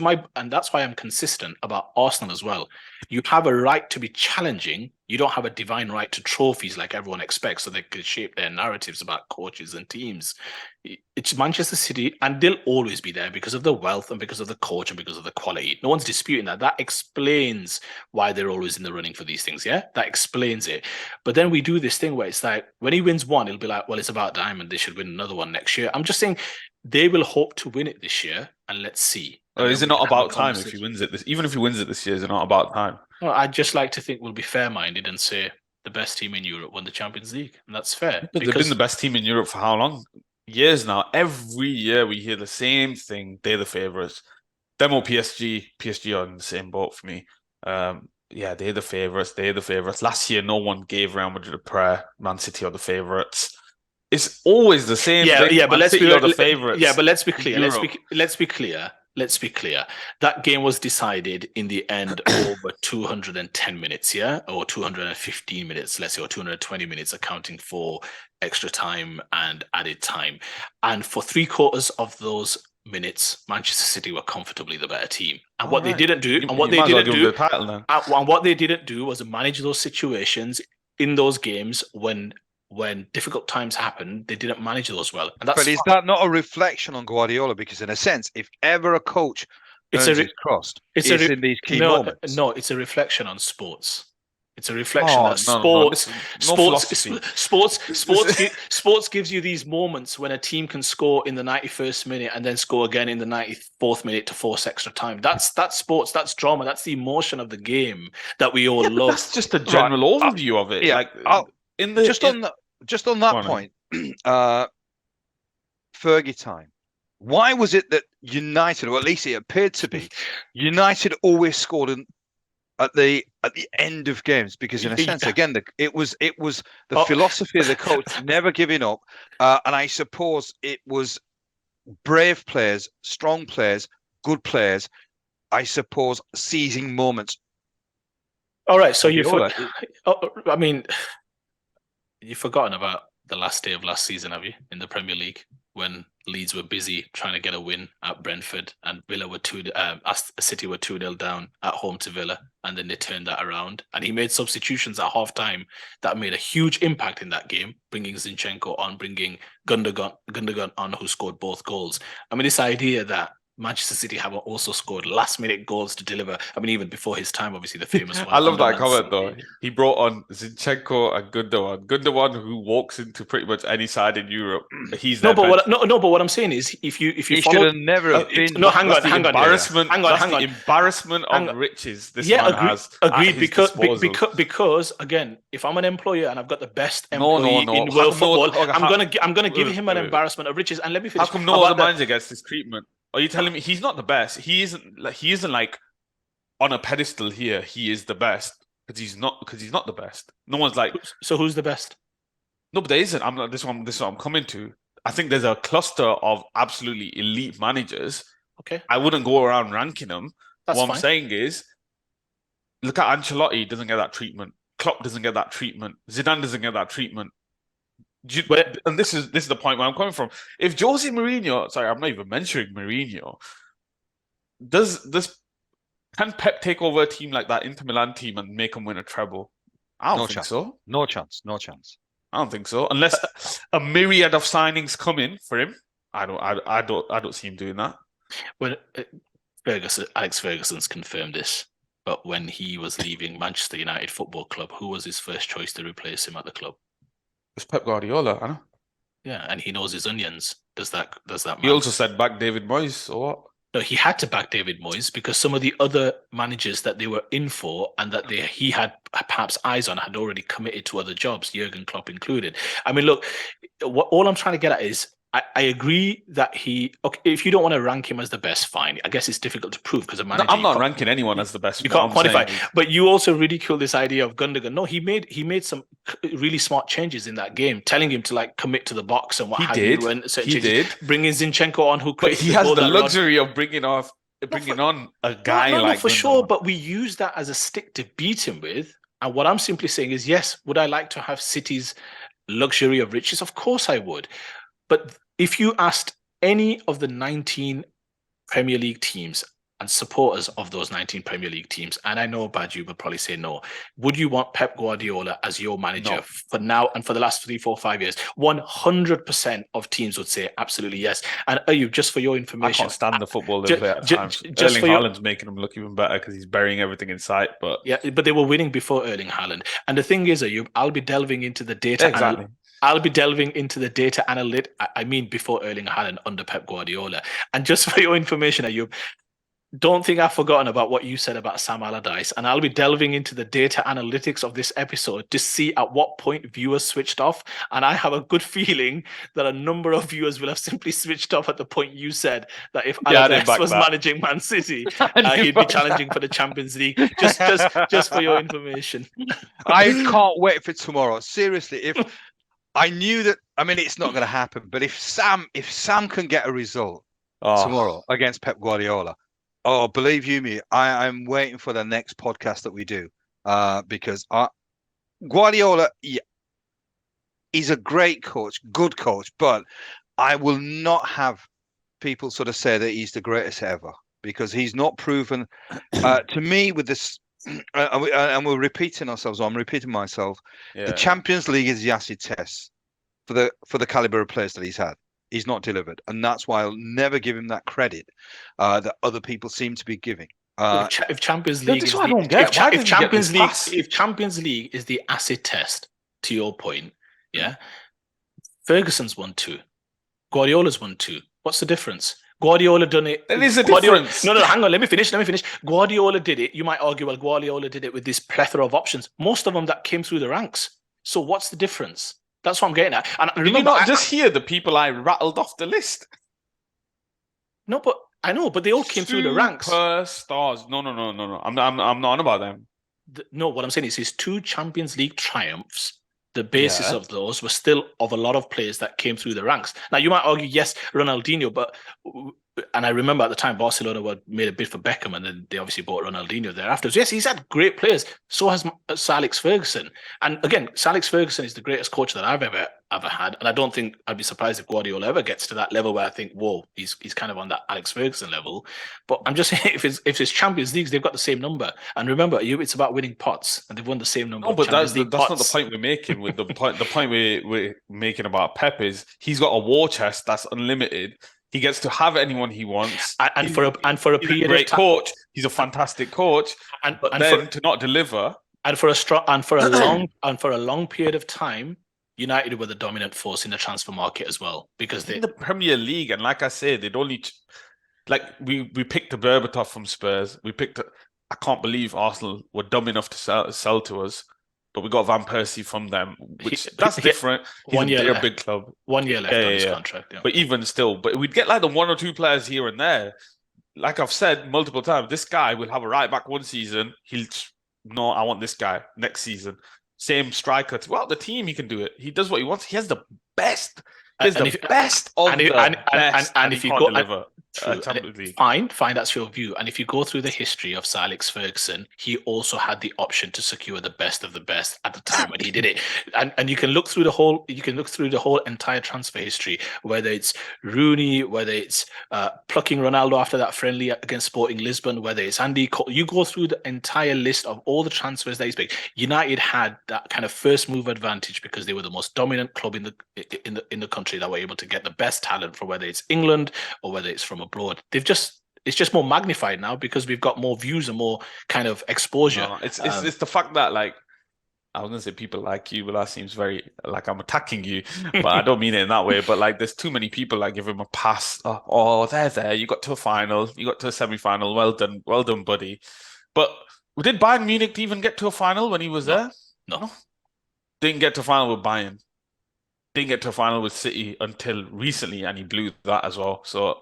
that's why I'm consistent about Arsenal as well. You have a right to be challenging. You don't have a divine right to trophies like everyone expects, so they can shape their narratives about coaches and teams. It's Manchester City, and they'll always be there because of the wealth and because of the coach and because of the quality. No one's disputing that. That explains why they're always in the running for these things, yeah? That explains it. But then we do this thing where it's like, when he wins one, it'll be like, well, it's about time and they should win another one next year. I'm just saying they will hope to win it this year, and let's see. Is it not about time if he wins it? Even if he wins it this year, is it not about time? Well, I'd just like to think we'll be fair-minded and say the best team in Europe won the Champions League, and that's fair. But they've been the best team in Europe for how long? Years now. Every year we hear the same thing. They're the favourites. Them or PSG. PSG are in the same boat for me. Yeah, they're the favourites. They're the favourites. Last year, no one gave Real Madrid a prayer. Man City are the favourites. It's always the same thing. Yeah, but let's be the favourites. Yeah, but let's be clear. Let's be clear. Let's be clear. That game was decided in the end over 210 minutes, yeah? Or 215 minutes, let's say, or 220 minutes, accounting for extra time and added time. And for 3/4 of those minutes, Manchester City were comfortably the better team. And what they didn't do, and what they didn't do was manage those situations in those games when difficult times happen. They didn't manage those well. And that's is that not a reflection on Guardiola? Because in a sense, if ever a coach earns his crust, it's in these key moments. No, it's a reflection on sports. It's a reflection that sports gives you these moments when a team can score in the 91st minute and then score again in the 94th minute to force extra time. That's sports. That's drama. That's the emotion of the game that we all love. That's just a general overview of it. Yeah. Just on that point, Fergie time. Why was it that United, or at least it appeared to be, United always scored at the end of games? Because in a sense, again, it was the philosophy of the coach never giving up, and I suppose it was brave players, strong players, good players. I suppose seizing moments. All right, so you've forgotten about the last day of last season, have you? In the Premier League, when Leeds were busy trying to get a win at Brentford, and City were 2-0 down at home to Villa, and then they turned that around. And he made substitutions at half-time that made a huge impact in that game, bringing Zinchenko on, bringing Gundogan on, who scored both goals. I mean, this idea that Manchester City have also scored last-minute goals to deliver. I mean, even before his time, obviously, the famous one. I love that comment, though. He brought on Zinchenko and Gundogan. Gundogan, who walks into pretty much any side in Europe. He's but what I'm saying is, if you he should have never been. No, hang on. The embarrassment of riches this man has. Agreed. Because again, if I'm an employer and I've got the best employee in world football, I'm gonna give him an embarrassment of riches. And let me finish. How come no other manager gets this treatment? Are you telling me he's not the best? He isn't like on a pedestal here. He is the best because he's not the best. No one's like. So who's the best? No, but there isn't. I'm not. This is what I'm coming to. I think there's a cluster of absolutely elite managers. Okay. I wouldn't go around ranking them. That's what fine. I'm saying is, look at Ancelotti. Doesn't get that treatment. Klopp doesn't get that treatment. Zidane doesn't get that treatment. And this is the point where I'm coming from. If Jose Mourinho, sorry, I'm not even mentioning Mourinho. Can Pep take over a team like that Inter Milan team and make them win a treble? I don't think so. No chance. I don't think so. Unless a myriad of signings come in for him, I don't see him doing that. Well, Alex Ferguson's confirmed this. But when he was leaving Manchester United Football Club, who was his first choice to replace him at the club? It's Pep Guardiola, I know. Yeah, and he knows his onions. Does that matter? He also said back David Moyes, or what? No, he had to back David Moyes because some of the other managers that they were in for and that he had perhaps eyes on had already committed to other jobs, Jurgen Klopp included. I mean, look, all I'm trying to get at is I agree that if you don't want to rank him as the best, fine. I guess it's difficult to prove because a manager. No, I'm not ranking anyone as the best. You can't quantify. But you also ridicule this idea of Gundogan. No, he made some really smart changes in that game, telling him to commit to the box and what have you. And he did. Bringing Zinchenko on, but he has the luxury of bringing on a guy like for sure. But we use that as a stick to beat him with. And what I'm simply saying is, yes, would I like to have City's luxury of riches? Of course I would. But if you asked any of the 19 Premier League teams and supporters of those 19 Premier League teams, and I know Badu would probably say no, would you want Pep Guardiola as your manager for now and for the last 3, 4, 5 years? 100% of teams would say absolutely yes. And Ayub, just for your information, I can't stand the football they play at times. Erling Haaland's making them look even better because he's burying everything in sight. But they were winning before Erling Haaland. And the thing is, Ayub, I'll be delving into the data. Exactly. I'll be delving into the data before Erling Haaland under Pep Guardiola. And just for your information, Ayub, don't think I've forgotten about what you said about Sam Allardyce, and I'll be delving into the data analytics of this episode to see at what point viewers switched off. And I have a good feeling that a number of viewers will have simply switched off at the point you said that if Allardyce was managing Man City, he'd be challenging for the Champions League. Just for your information. I can't wait for tomorrow. Seriously, if I knew that, I mean, it's not going to happen. But if Sam can get a result tomorrow against Pep Guardiola. Oh, believe you me, I'm waiting for the next podcast that we do because Guardiola, he's a great coach, good coach, but I will not have people sort of say that he's the greatest ever because he's not proven to me with this. And we're repeating ourselves. I'm repeating myself. Yeah. The Champions League is the acid test for the caliber of players that he's had. He's not delivered, and that's why I'll never give him that credit that other people seem to be giving. If Champions League, if Champions League is the acid test, to your point, yeah, Ferguson's won 2, Guardiola's won 2. What's the difference? Guardiola done it. There is a difference. No, hang on. Let me finish. Guardiola did it. You might argue, well, Guardiola did it with this plethora of options. Most of them that came through the ranks. So what's the difference? That's what I'm getting at. And remember, did you not just hear the people I rattled off the list? No, but I know, but they all came through the ranks. Stars. No. I'm not on about them. No, what I'm saying is his 2 Champions League triumphs. The basis of those were still of a lot of players that came through the ranks. Now, you might argue, yes, Ronaldinho, and I remember at the time Barcelona made a bid for Beckham, and then they obviously bought Ronaldinho thereafter. Yes, he's had great players. So has Sir Alex Ferguson. And again, Sir Alex Ferguson is the greatest coach that I've ever had. And I don't think I'd be surprised if Guardiola ever gets to that level where I think, whoa, he's kind of on that Alex Ferguson level. But I'm just saying, if it's Champions Leagues, they've got the same number. And remember, it's about winning pots, and they've won the same number. No, but that's not the point we're making. With the point we're making about Pep is he's got a war chest that's unlimited. He gets to have anyone he wants, and for a period of time, coach. He's a fantastic coach, to not deliver, and for a long period of time, United were the dominant force in the transfer market as well because in the Premier League, and like I said, they'd only we picked a Berbatov from Spurs. I can't believe Arsenal were dumb enough to sell to us. But we got Van Persie from them, that's different. They're a big club. 1 year left on his contract. Yeah. But even still, we'd get like the 1 or 2 players here and there. Like I've said multiple times, this guy will have a right back one season. I want this guy next season. Same striker. Throughout the team, he can do it. He does what he wants. He has the best. He's the best of the best. And if you can't deliver. Fine, that's your view. And if you go through the history of Sir Alex Ferguson, he also had the option to secure the best of the best at the time when he did it. And you can look through the whole entire transfer history, whether it's Rooney, whether it's plucking Ronaldo after that friendly against Sporting Lisbon, whether it's Andy Cole. You go through the entire list of all the transfers that he's made. United had that kind of first move advantage because they were the most dominant club in the country that were able to get the best talent from whether it's England or whether it's from abroad. It's just more magnified now because we've got more views and more kind of exposure. No, it's the fact that I was gonna say people like you, but that seems very like I'm attacking you. But I don't mean it in that way. But there's too many people that give him a pass. There. You got to a final. You got to a semi-final. Well done, buddy. But did Bayern Munich even get to a final when he was there? No. Didn't get to a final with Bayern. Didn't get to a final with City until recently, and he blew that as well. So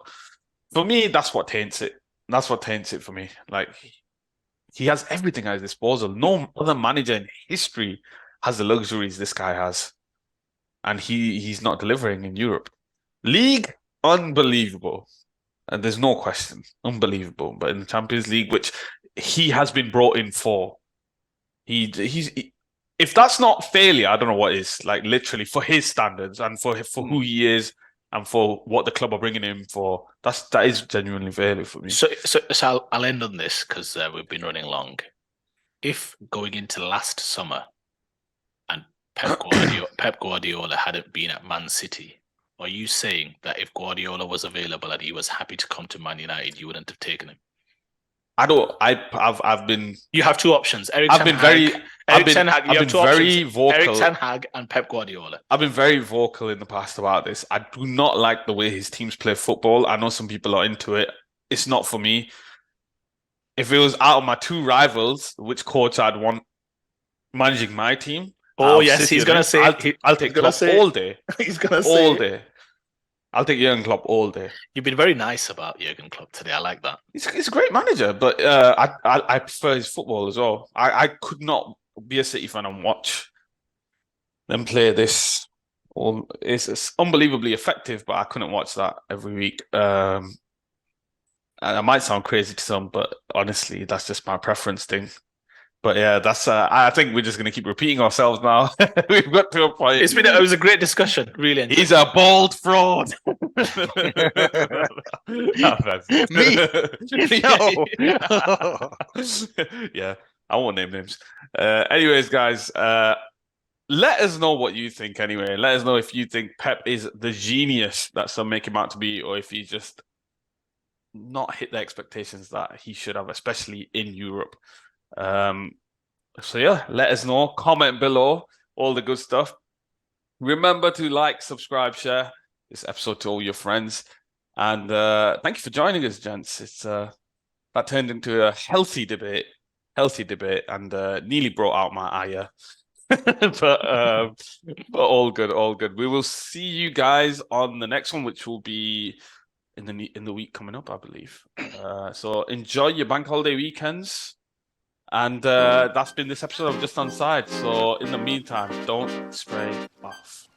for me, that's what taints it. That's what taints it for me. He has everything at his disposal. No other manager in history has the luxuries this guy has, and he's not delivering in Europe. League, unbelievable, and there's no question, unbelievable. But in the Champions League, which he has been brought in for, he's. If that's not failure, I don't know what is. Literally for his standards and for who he is and for what the club are bringing him for, that is genuinely failure for me. So I'll end on this because we've been running long. If going into last summer and Pep Guardiola hadn't been at Man City, are you saying that if Guardiola was available and he was happy to come to Man United, you wouldn't have taken him? I've been. You have 2 options. I've been very vocal. Erik ten Hag and Pep Guardiola. I've been very vocal in the past about this. I do not like the way his teams play football. I know some people are into it. It's not for me. if it was out of my two rivals, which coach I'd want managing my team. Oh yes, he's gonna say. I'll take Klopp all day. He's gonna say all say day. I'll take Jurgen Klopp all day. You've been very nice about Jurgen Klopp today. I like that. He's a great manager, but I prefer his football as well. I could not be a City fan and watch them play this. It's unbelievably effective, but I couldn't watch that every week. And I might sound crazy to some, but honestly, that's just my preference thing. But yeah, that's. I think we're just going to keep repeating ourselves now. We've got to a point. It was a great discussion. Really, he's a bold fraud. Me? No. Yeah, I won't name names. Anyways, guys, let us know what you think. Anyway, let us know if you think Pep is the genius that some make him out to be, or if he just not hit the expectations that he should have, especially in Europe. So yeah, let us know. Comment below, all the good stuff. Remember to like, subscribe, share this episode to all your friends. And thank you for joining us, gents. It's that turned into a healthy debate, and nearly brought out my ire. but all good. We will see you guys on the next one, which will be in the week coming up, I believe. So enjoy your bank holiday weekends. And that's been this episode of Just Onside. So in the meantime, don't spray off.